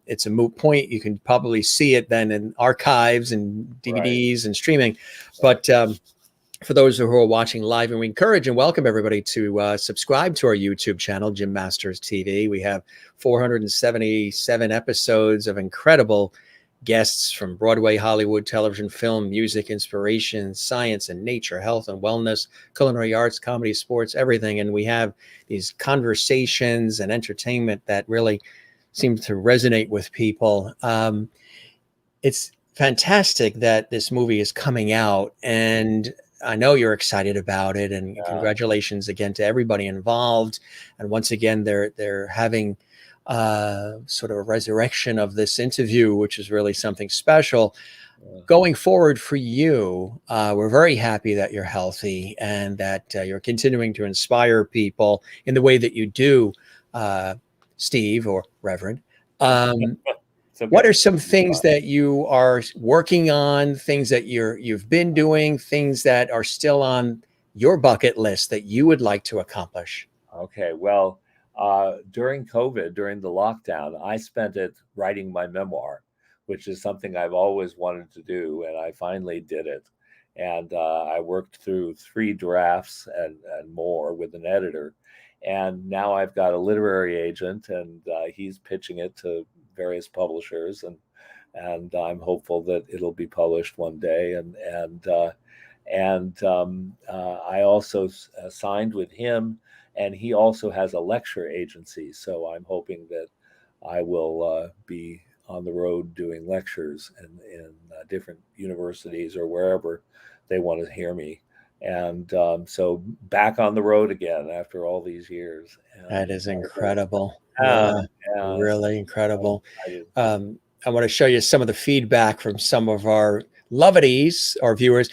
it's a moot point. You can probably see it then in archives and DVDs and streaming. But for those who are watching live, and we encourage and welcome everybody to subscribe to our YouTube channel, Jim Masters TV. We have 477 episodes of incredible guests from Broadway, Hollywood, television, film, music, inspiration, science and nature, health and wellness, culinary arts, comedy, sports, everything. And we have these conversations and entertainment that really seem to resonate with people. It's fantastic that this movie is coming out, and I know you're excited about it, and congratulations again to everybody involved. And once again, they're having sort of a resurrection of this interview, which is really something special. Going forward for you, we're very happy that you're healthy and that you're continuing to inspire people in the way that you do, Steve or Reverend. What are some things that you are working on, things that you've been doing, things that are still on your bucket list that you would like to accomplish? Okay, well, during COVID, during the lockdown, I spent it writing my memoir, which is something I've always wanted to do, and I finally did it. And I worked through 3 drafts and more with an editor. And now I've got a literary agent, and he's pitching it to various publishers, and I'm hopeful that it'll be published one day. And I also signed with him, and he also has a lecture agency. So I'm hoping that I will be on the road doing lectures in different universities or wherever they want to hear me. And so back on the road again after all these years. That is incredible. Really incredible. I want to show you some of the feedback from some of our lovities, our viewers.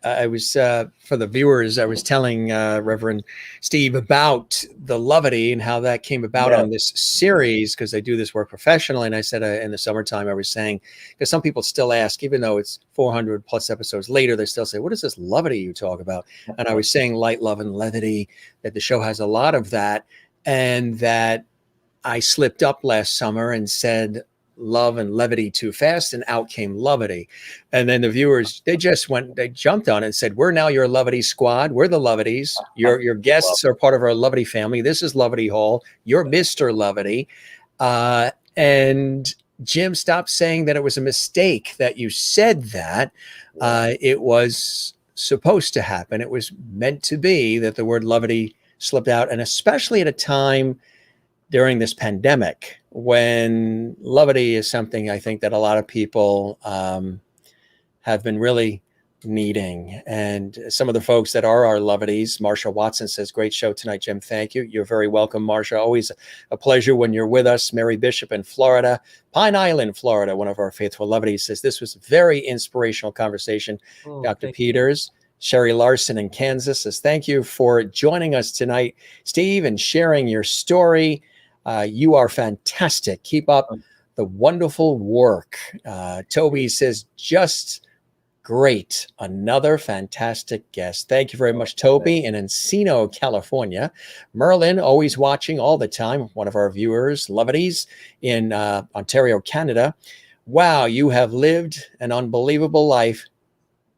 I was, for the viewers, I was telling Reverend Steve about the Lovity and how that came about on this series, because they do this work professionally. And I said in the summertime, I was saying, because some people still ask, even though it's 400 plus episodes later, they still say, what is this Lovity you talk about? And I was saying light, love, and levity, that the show has a lot of that, and that I slipped up last summer and said love and levity too fast, and out came Lovity. And then the viewers, they jumped on it and said, we're now your Lovity squad. We're the Lovities. Your guests are part of our Lovity family. This is Lovity Hall. You're Mr. Lovity. And Jim, stop saying that it was a mistake that you said that. It was supposed to happen. It was meant to be that the word Lovity slipped out, and especially at a time during this pandemic, when levity is something I think that a lot of people have been really needing. And some of the folks that are our lovities, Marsha Watson says, great show tonight, Jim. Thank you. You're very welcome, Marsha. Always a pleasure when you're with us. Mary Bishop in Florida, Pine Island, Florida, one of our faithful lovities, says this was a very inspirational conversation. Dr. Pieters. Sherry Larson in Kansas says, thank you for joining us tonight, Steve, and sharing your story. You are fantastic. Keep up the wonderful work. Toby says, just Great. Another fantastic guest. Thank you very much, Toby in Encino, California. Merlin, always watching all the time. One of our viewers, Lovities in Ontario, Canada. Wow, you have lived an unbelievable life.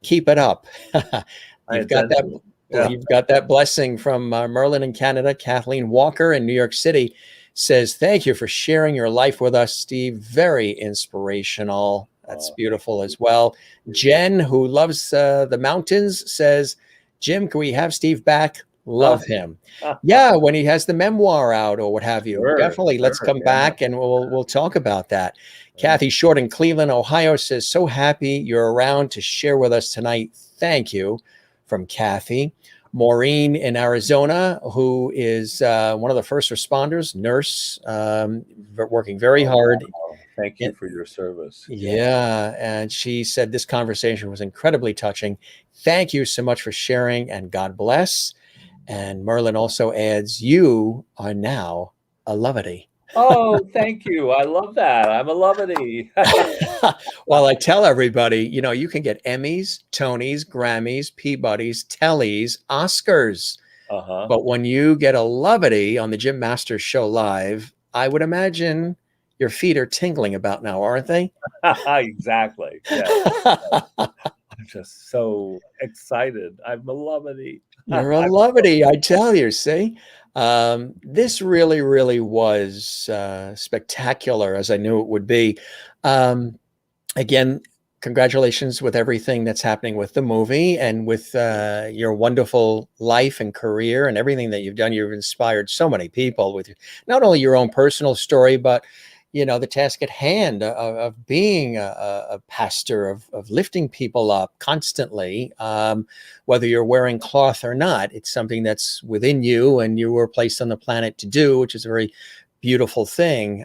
Keep it up. You've got that. Yeah. You've got that blessing from Merlin in Canada. Kathleen Walker in New York City says, thank you for sharing your life with us, Steve. Very inspirational. That's beautiful as well. Jen, who loves the mountains, says, Jim, can we have Steve back? Love him. Yeah, when he has the memoir out or what have you. Sure, definitely. Let's come back and we'll talk about that. Kathy Short in Cleveland, Ohio says, so happy you're around to share with us tonight. Thank you. From Kathy. Maureen in Arizona, who is one of the first responders, nurse, working very hard. Thank you for your service. Yeah. And she said this conversation was incredibly touching. Thank you so much for sharing and God bless. And Merlin also adds, you are now a Lovity. Oh, thank you. I love that. I'm a Lovity. Well, I tell everybody, you can get Emmys, Tonys, Grammys, Peabodys, Tellys, Oscars. But when you get a Lovity on the Jim Masters Show Live, I would imagine your feet are tingling about now, aren't they? Exactly. Yeah. I'm just so excited. I'm a Lovity. You're a Lovity, I tell you, see? This really, really was spectacular, as I knew it would be. Again, congratulations with everything that's happening with the movie and with your wonderful life and career and everything that you've done. You've inspired so many people with not only your own personal story, but the task at hand of being a pastor, of lifting people up constantly, whether you're wearing cloth or not. It's something that's within you and you were placed on the planet to do, which is a very beautiful thing.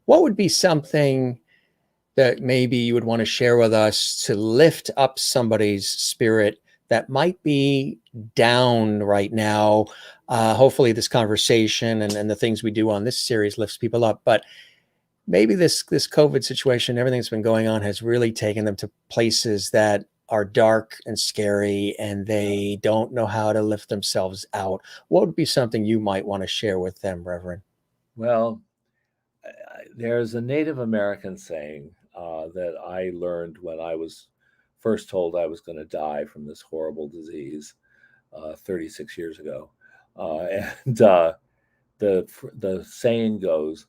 What would be something that maybe you would want to share with us to lift up somebody's spirit that might be down right now? Hopefully this conversation and the things we do on this series lifts people up, but maybe this COVID situation, everything that's been going on has really taken them to places that are dark and scary and they don't know how to lift themselves out. What would be something you might want to share with them, Reverend? Well, there's a Native American saying that I learned when I was first told I was going to die from this horrible disease 36 years ago. And the saying goes,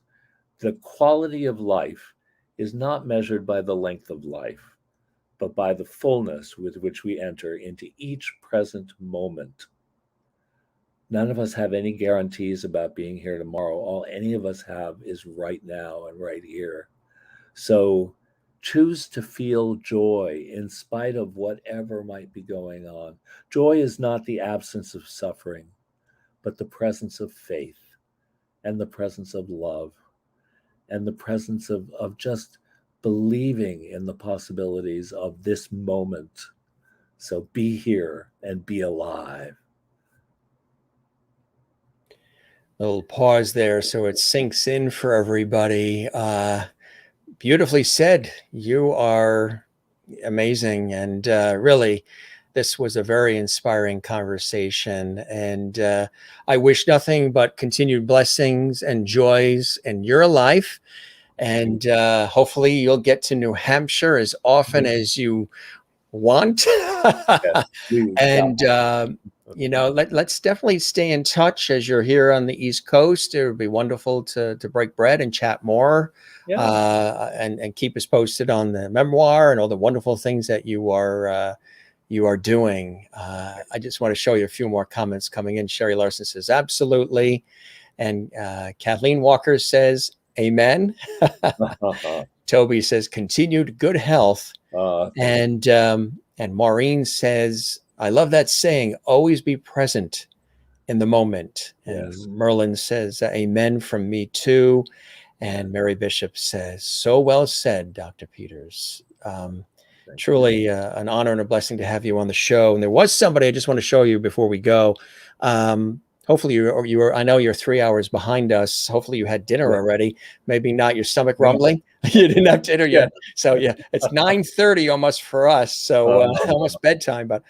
the quality of life is not measured by the length of life, but by the fullness with which we enter into each present moment. None of us have any guarantees about being here tomorrow. All any of us have is right now and right here. So choose to feel joy in spite of whatever might be going on. Joy is not the absence of suffering, but the presence of faith and the presence of love and the presence of just believing in the possibilities of this moment. So be here and be alive. A little pause there so it sinks in for everybody. Beautifully said. You are amazing. And really, this was a very inspiring conversation. And I wish nothing but continued blessings and joys in your life. And hopefully you'll get to New Hampshire as often as you want. And let's definitely stay in touch as you're here on the East Coast. It would be wonderful to break bread and chat more. And keep us posted on the memoir and all the wonderful things that you are doing. I just want to show you a few more comments coming in. Sherry Larson says absolutely, and Kathleen Walker says amen. Toby says continued good health. And Maureen says, I love that saying, always be present in the moment. And Merlin says, amen from me too. And Mary Bishop says, so well said, Dr. Pieters. Truly an honor and a blessing to have you on the show. And there was somebody I just want to show you before we go. Hopefully you were, I know you're 3 hours behind us. Hopefully you had dinner already. Maybe not, your stomach rumbling. You didn't have dinner yet. So yeah, it's 9:30 almost for us. So almost bedtime, but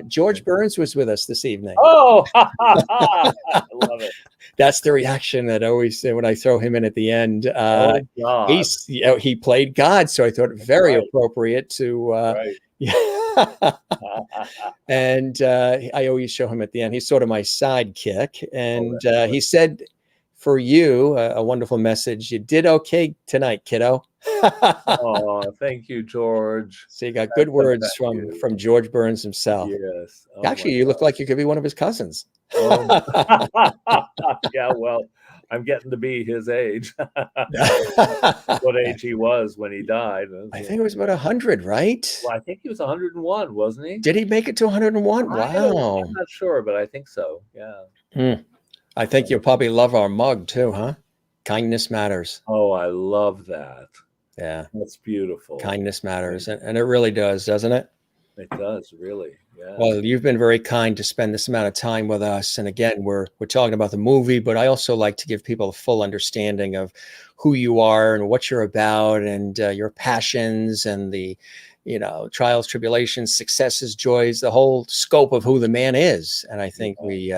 George Burns was with us this evening. Oh, I love it. That's the reaction that I always say when I throw him in at the end. God. He played God. So I thought it very appropriate to, and I always show him at the end. He's sort of my sidekick. And he said, for you, a wonderful message. You did okay tonight, kiddo. Oh, thank you, George. So you got good words from George Burns himself. Yes. Oh, actually, you look like you could be one of his cousins. Yeah, well, I'm getting to be his age. What age he was when he died. I think it was about 100, right? Well, I think he was 101, wasn't he? Did he make it to 101? Wow. I'm not sure, but I think so. Yeah. I think you'll probably love our mug too, huh? Kindness matters. Oh, I love that. Yeah. That's beautiful. Kindness matters. And it really does, doesn't it? It does, really. Yeah. Well, you've been very kind to spend this amount of time with us. And again, we're talking about the movie, but I also like to give people a full understanding of who you are and what you're about, and your passions and the, trials, tribulations, successes, joys, the whole scope of who the man is. And I think we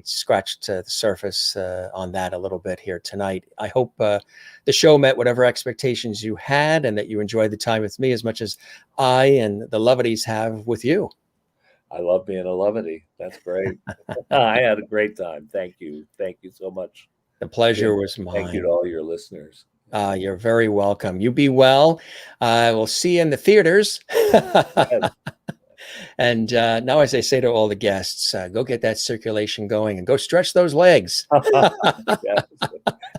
scratched the surface on that a little bit here tonight. I hope the show met whatever expectations you had, and that you enjoyed the time with me as much as I and the Lovities have with you. I love being a Lovity. That's great. I had a great time. Thank you. Thank you so much. The pleasure was mine. Thank you to all your listeners. You're very welcome. You be well. We'll see you in the theaters. And now, as I say to all the guests, go get that circulation going and go stretch those legs. Yes.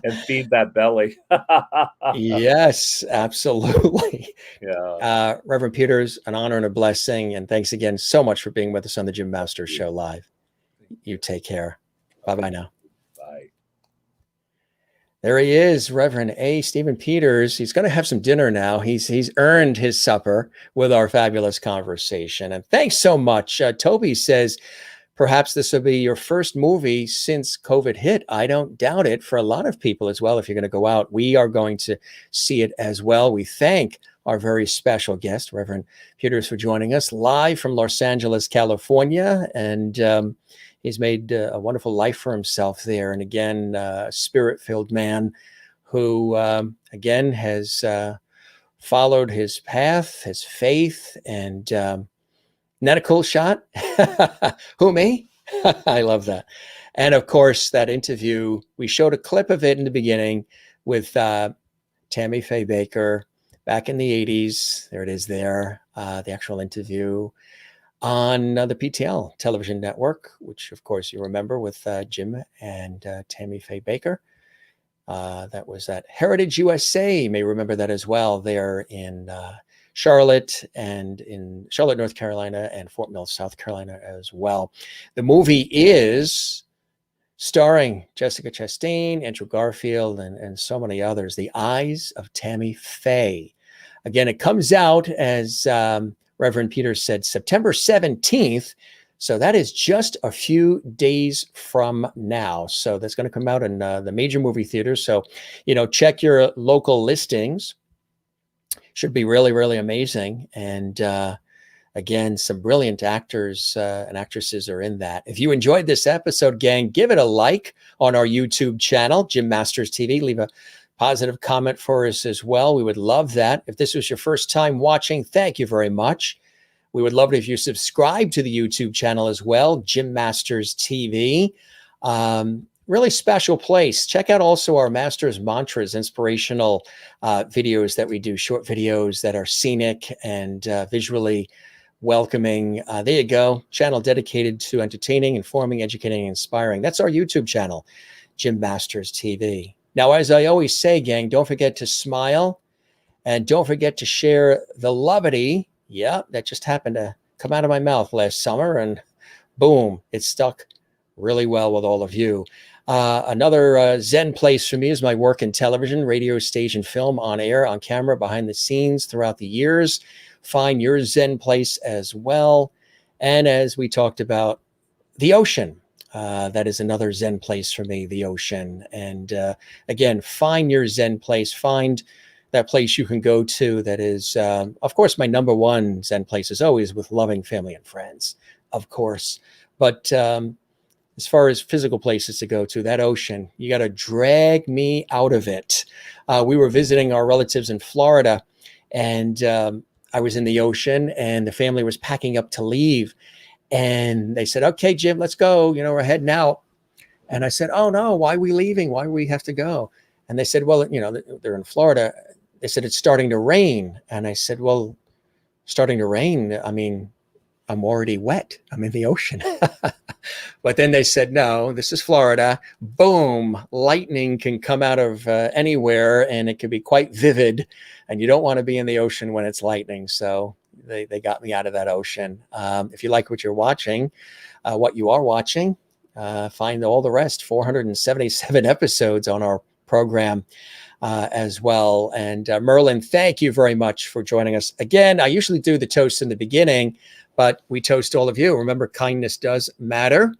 And feed that belly. Yes, absolutely. Yeah. Reverend Pieters, an honor and a blessing. And thanks again so much for being with us on the Jim Masters Show Live. You take care. Bye-bye now. Bye. There he is, Reverend A. Stephen Pieters. He's going to have some dinner now. He's earned his supper with our fabulous conversation. And thanks so much. Toby says, perhaps this will be your first movie since COVID hit. I don't doubt it. For a lot of people as well, if you're going to go out, we are going to see it as well. We thank our very special guest, Reverend Pieters, for joining us live from Los Angeles, California. And he's made a wonderful life for himself there. And again, a spirit-filled man who, again, has followed his path, his faith, and not a cool shot. Who, me? I love that. And of course, that interview, we showed a clip of it in the beginning with Tammy Faye Bakker back in the 80s. There it is there, the actual interview on the PTL television network, which of course you remember with Jim and Tammy Faye Bakker. That was at Heritage USA. You may remember that as well, there in Charlotte, and in Charlotte, North Carolina, and Fort Mill, South Carolina as well. The movie is starring Jessica Chastain, Andrew Garfield, and so many others. The Eyes of Tammy Faye. Again, it comes out, as Reverend Pieters said, September 17th. So that is just a few days from now. So that's going to come out in the major movie theaters. So, check your local listings. Should be really, really amazing. And again, some brilliant actors and actresses are in that. If you enjoyed this episode, gang, give it a like on our YouTube channel, Jim Masters TV. Leave a positive comment for us as well. We would love that. If this was your first time watching, thank you very much. We would love it if you subscribe to the YouTube channel as well, Jim Masters TV. Really special place. Check out also our Masters Mantras, inspirational videos that we do, short videos that are scenic and visually welcoming. There you go. Channel dedicated to entertaining, informing, educating, and inspiring. That's our YouTube channel, Jim Masters TV. Now, as I always say, gang, don't forget to smile, and don't forget to share the Lovity. Yeah, that just happened to come out of my mouth last summer, and boom, it stuck really well with all of you. Another Zen place for me is my work in television, radio, stage, and film, on air, on camera, behind the scenes throughout the years. Find your Zen place as well. And as we talked about, the ocean. That is another Zen place for me, the ocean. And again, find your Zen place. Find that place you can go to that is, of course, my number one Zen place is always with loving family and friends, of course. But as far as physical places to go to, that ocean, you got to drag me out of it. We were visiting our relatives in Florida, and I was in the ocean, and the family was packing up to leave. And they said, okay, Jim, let's go. You know, we're heading out. And I said, oh, no, why are we leaving? Why do we have to go? And they said, well, you know, they're in Florida. They said, it's starting to rain. And I said, well, starting to rain, I mean, I'm already wet. I'm in the ocean. But then they said, no, this is Florida. Boom, lightning can come out of anywhere, and it can be quite vivid. And you don't want to be in the ocean when it's lightning. So they got me out of that ocean. If you like what you're watching, what you are watching, find all the rest, 477 episodes on our program as well. And Merlin, thank you very much for joining us. Again, I usually do the toast in the beginning, but we toast all of you. Remember, kindness does matter.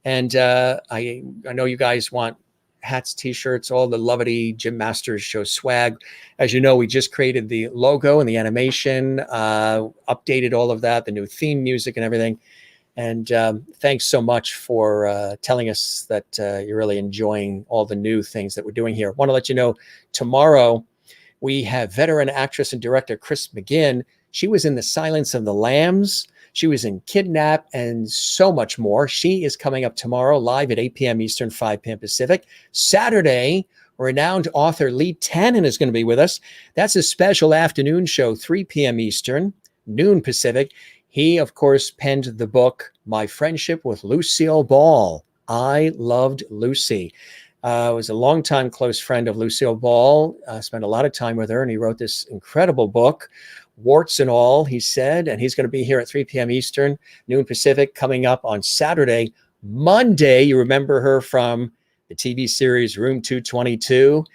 And I know you guys want hats, t-shirts, all the Lovity Jim Masters Show swag. As you know, we just created the logo and the animation, updated all of that, the new theme music and everything. And thanks so much for telling us that you're really enjoying all the new things that we're doing here. I want to let you know, tomorrow we have veteran actress and director Chris McGinn. She was in The Silence of the Lambs. She was in Kidnap and so much more. She is coming up tomorrow live at 8 p.m. Eastern, 5 p.m. Pacific. Saturday, renowned author Lee Tannen is going to be with us. That's a special afternoon show, 3 p.m. Eastern, noon Pacific. He, of course, penned the book, My Friendship with Lucille Ball. I Loved Lucy. I was a longtime close friend of Lucille Ball. Spent a lot of time with her, and he wrote this incredible book, warts and all, he said. And he's going to be here at 3 p.m. Eastern, noon Pacific, coming up on Saturday. Monday, you remember her from the TV series Room 222,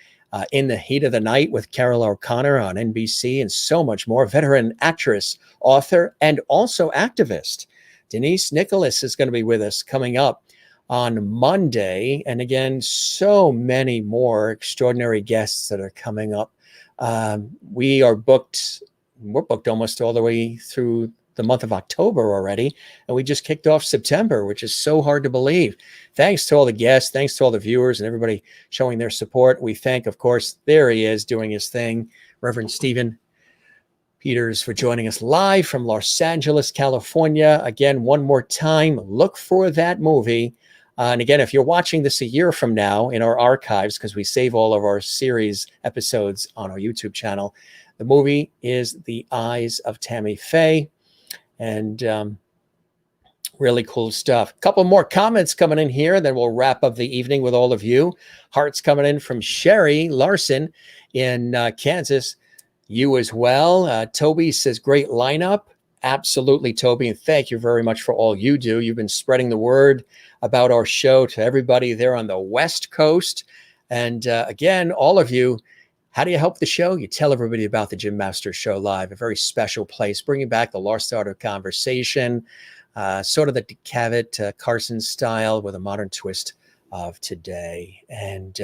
In the Heat of the Night with Carol O'Connor on NBC, and so much more. Veteran actress, author, and also activist. Denise Nicholas is going to be with us coming up on Monday. And again, so many more extraordinary guests that are coming up. We're booked almost all the way through the month of October already. And we just kicked off September, which is so hard to believe. Thanks to all the guests. Thanks to all the viewers and everybody showing their support. We thank, of course, there he is doing his thing, Reverend Steve Pieters, for joining us live from Los Angeles, California. Again, one more time, look for that movie. And again, if you're watching this a year from now in our archives, because we save all of our series episodes on our YouTube channel, the movie is The Eyes of Tammy Faye. And really cool stuff. A couple more comments coming in here, then we'll wrap up the evening with all of you. Hearts coming in from Sherry Larson in Kansas. You as well. Toby says, great lineup. Absolutely, Toby. And thank you very much for all you do. You've been spreading the word about our show to everybody there on the West Coast. And again, all of you, how do you help the show? You tell everybody about the Jim Masters Show Live, a very special place, bringing back the lost art of conversation, sort of the DeCavett Carson style with a modern twist of today. And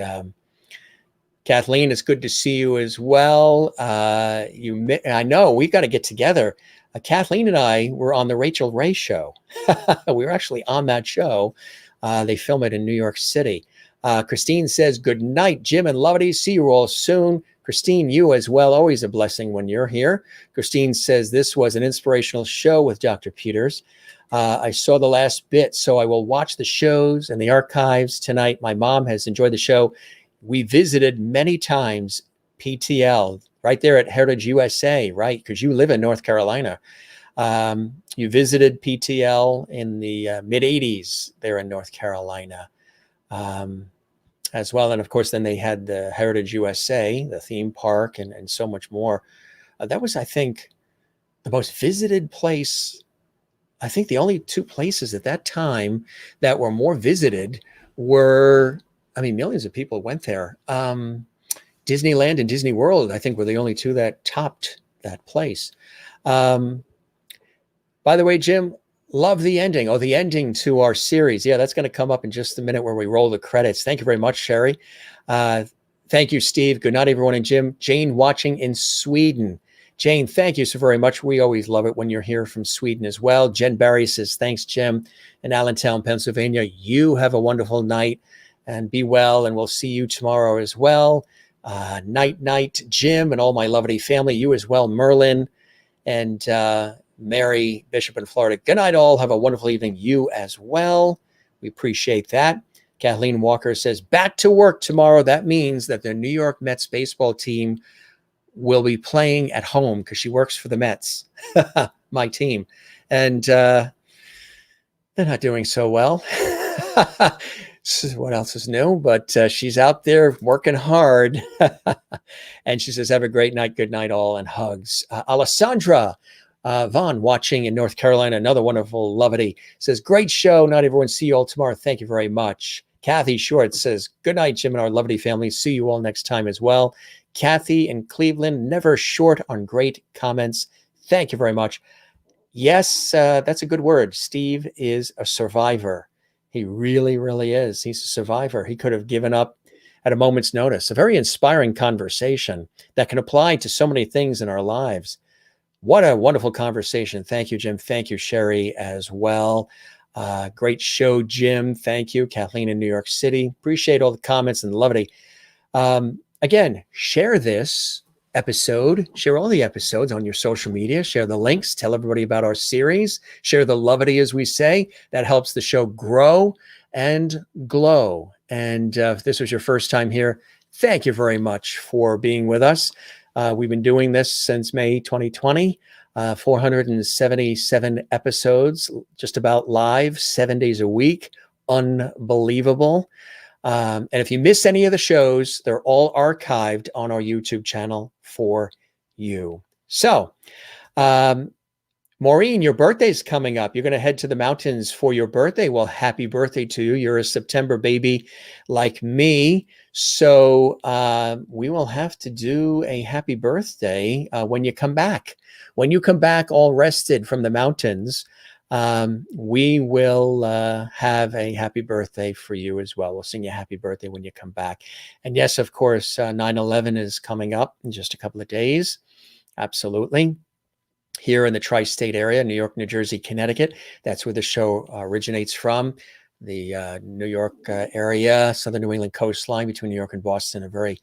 Kathleen, it's good to see you as well. I know we got to get together. Kathleen and I were on the Rachel Ray Show. We were actually on that show. They film it in New York City. Christine says, good night, Jim and Lovity. See you all soon. Christine, you as well. Always a blessing when you're here. Christine says, this was an inspirational show with Dr. Pieters. I saw the last bit, so I will watch the shows and the archives tonight. My mom has enjoyed the show. We visited many times PTL right there at Heritage USA, right? Because you live in North Carolina. You visited PTL in the mid-'80s there in North Carolina. As well. And of course, then they had the Heritage USA, the theme park, and so much more. That was, I think, the most visited place. I think the only two places at that time that were more visited were, I mean, millions of people went there. Disneyland and Disney World, I think, were the only two that topped that place. By the way, Jim, Love the ending. Oh, the ending to our series. Yeah, that's going to come up in just a minute where we roll the credits. Thank you very much, Sherry. Thank you, Steve. Good night, everyone. And Jim, Jane watching in Sweden. Jane, thank you so very much. We always love it when you're here from Sweden as well. Jen Barry says, thanks, Jim. In Allentown, Pennsylvania, you have a wonderful night and be well. And we'll see you tomorrow as well. Night, Jim, and all my lovely family. You as well, Merlin and Mary Bishop in Florida. Good night, all. Have a wonderful evening. You as well. We appreciate that. Kathleen Walker says, back to work tomorrow. That means that the New York Mets baseball team will be playing at home because she works for the Mets, my team. And they're not doing so well. What else is new? But she's out there working hard. And she says, have a great night. Good night, all, and hugs. Alessandra Vaughn watching in North Carolina, another wonderful lovely, says, great show. Not everyone. See you all tomorrow. Thank you very much. Kathy Short says, good night, Jim and our lovely family. See you all next time as well. Kathy in Cleveland, never short on great comments. Thank you very much. Yes, that's a good word. Steve is a survivor. He really, really is. He's a survivor. He could have given up at a moment's notice. A very inspiring conversation that can apply to so many things in our lives. What a wonderful conversation. Thank you, Jim. Thank you, Sherry, as well. Great show, Jim. Thank you. Kathleen in New York City. Appreciate all the comments and lovely. Again, share this episode, share all the episodes on your social media, share the links, tell everybody about our series, share the lovity, as we say. That helps the show grow and glow. And if this was your first time here, thank you very much for being with us. We've been doing this since May 2020, 477 episodes, just about live, 7 days a week. Unbelievable. And if you miss any of the shows, they're all archived on our YouTube channel for you. So, Maureen, your birthday's coming up. You're going to head to the mountains for your birthday. Well, happy birthday to you. You're a September baby like me. So we will have to do a happy birthday when you come back. When you come back all rested from the mountains, we will have a happy birthday for you as well. We'll sing you happy birthday when you come back. And yes, of course, 9/11 is coming up in just a couple of days. Absolutely. Here in the tri-state area, New York, New Jersey, Connecticut. That's where the show originates from. The New York area, southern New England coastline between New York and Boston. A very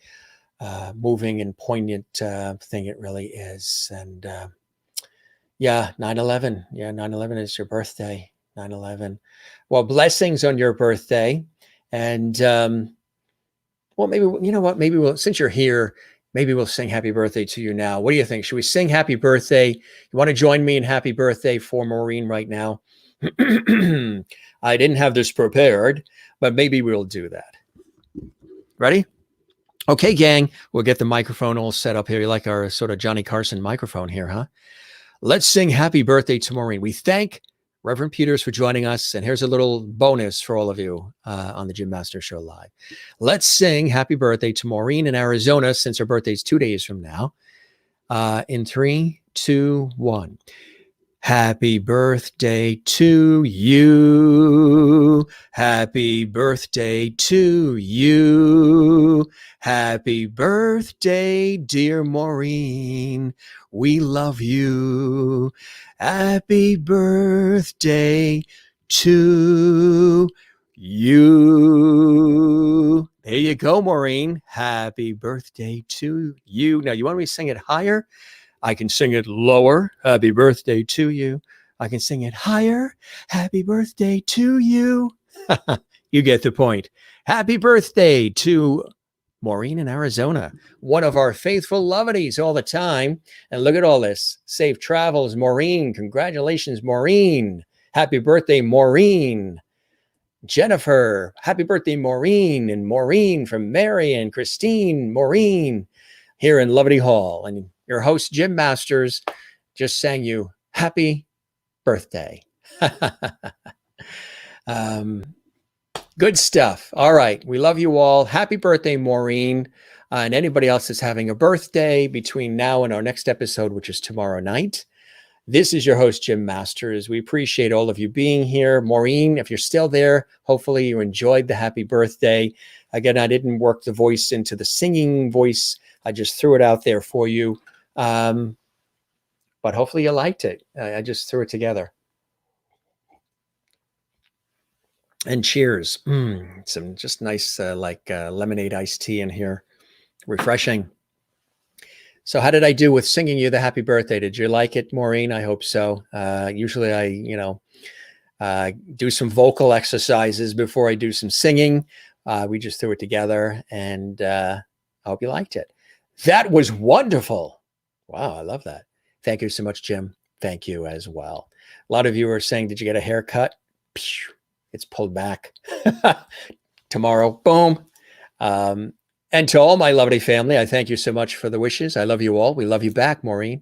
moving and poignant thing it really is. And yeah, 9/11. Yeah, 9/11 is your birthday. 9/11. Well, blessings on your birthday. And well, maybe, you know what? Maybe we'll, since you're here, maybe we'll sing happy birthday to you now. What do you think? Should we sing happy birthday? You want to join me in happy birthday for Maureen right now? I didn't have this prepared, but maybe we'll do that. Ready? Okay, gang, we'll get the microphone all set up here. You like our sort of Johnny Carson microphone here, huh? Let's sing happy birthday to Maureen. We thank Reverend Pieters for joining us. And here's a little bonus for all of you on the Jim Master Show Live. Let's sing happy birthday to Maureen in Arizona, since her birthday's 2 days from now. In 3, 2, 1. Happy birthday to you. Happy birthday to you. Happy birthday, dear Maureen. We love you. Happy birthday to you. There you go, Maureen. Happy birthday to you. Now, you want me to sing it higher? I can sing it lower. Happy birthday to you. I can sing it higher. Happy birthday to you. You get the point. Happy birthday to Maureen in Arizona, one of our faithful lovelies all the time. And look at all this. Safe travels, Maureen. Congratulations, Maureen. Happy birthday, Maureen. Jennifer, happy birthday, Maureen. And Maureen from Mary and Christine, Maureen, here in Lovely Hall. And your host, Jim Masters, just sang you happy birthday. Good stuff. All right. We love you all. Happy birthday, Maureen. And anybody else that's having a birthday between now and our next episode, which is tomorrow night. This is your host, Jim Masters. We appreciate all of you being here. Maureen, if you're still there, hopefully you enjoyed the happy birthday. Again, I didn't work the voice into the singing voice. I just threw it out there for you. But hopefully you liked it. I just threw it together. And cheers. Some just nice lemonade iced tea in here. Refreshing. So how did I do with singing you the happy birthday? Did you like it, Maureen? I hope so. Usually I, do some vocal exercises before I do some singing. We just threw it together, and I hope you liked it. That was wonderful. Wow, I love that. Thank you so much, Jim. Thank you as well. A lot of you are saying, did you get a haircut? It's pulled back. Tomorrow, boom. And to all my lovely family, I thank you so much for the wishes. I love you all. We love you back, Maureen.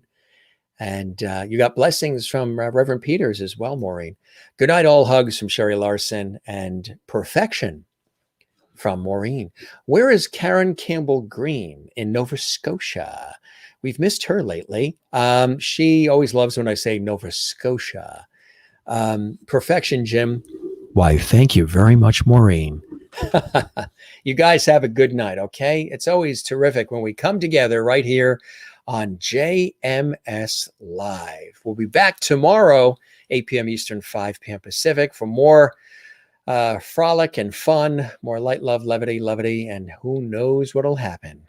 And you got blessings from Reverend Pieters as well, Maureen. Good night, all. Hugs from Sherry Larson, and perfection from Maureen. Where is Karen Campbell Green in Nova Scotia? We've missed her lately. She always loves when I say Nova Scotia. Perfection, Jim. Why, thank you very much, Maureen. You guys have a good night, okay? It's always terrific when we come together right here on JMS Live. We'll be back tomorrow, 8 p.m. Eastern, 5 p.m. Pacific, for more frolic and fun, more light, love, levity, and who knows what'll happen.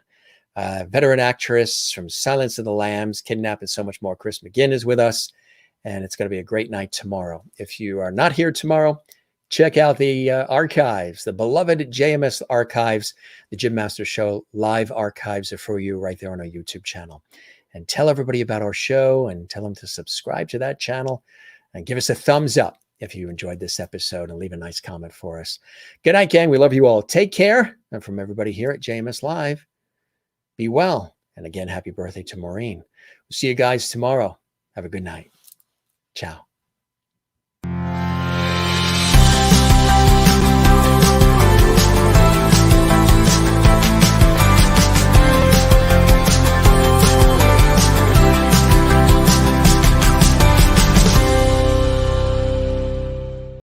Veteran actress from Silence of the Lambs, Kidnapped, and so much more, Chris McGinn, is with us, and it's going to be a great night tomorrow. If you are not here tomorrow, check out the archives, the beloved JMS archives. The Jim Masters Show live archives are for you right there on our YouTube channel. And tell everybody about our show, and tell them to subscribe to that channel, and give us a thumbs up if you enjoyed this episode, and leave a nice comment for us. Good night, gang. We love you all. Take care. And from everybody here at JMS Live, be well. And again, happy birthday to Maureen. We'll see you guys tomorrow. Have a good night. Ciao.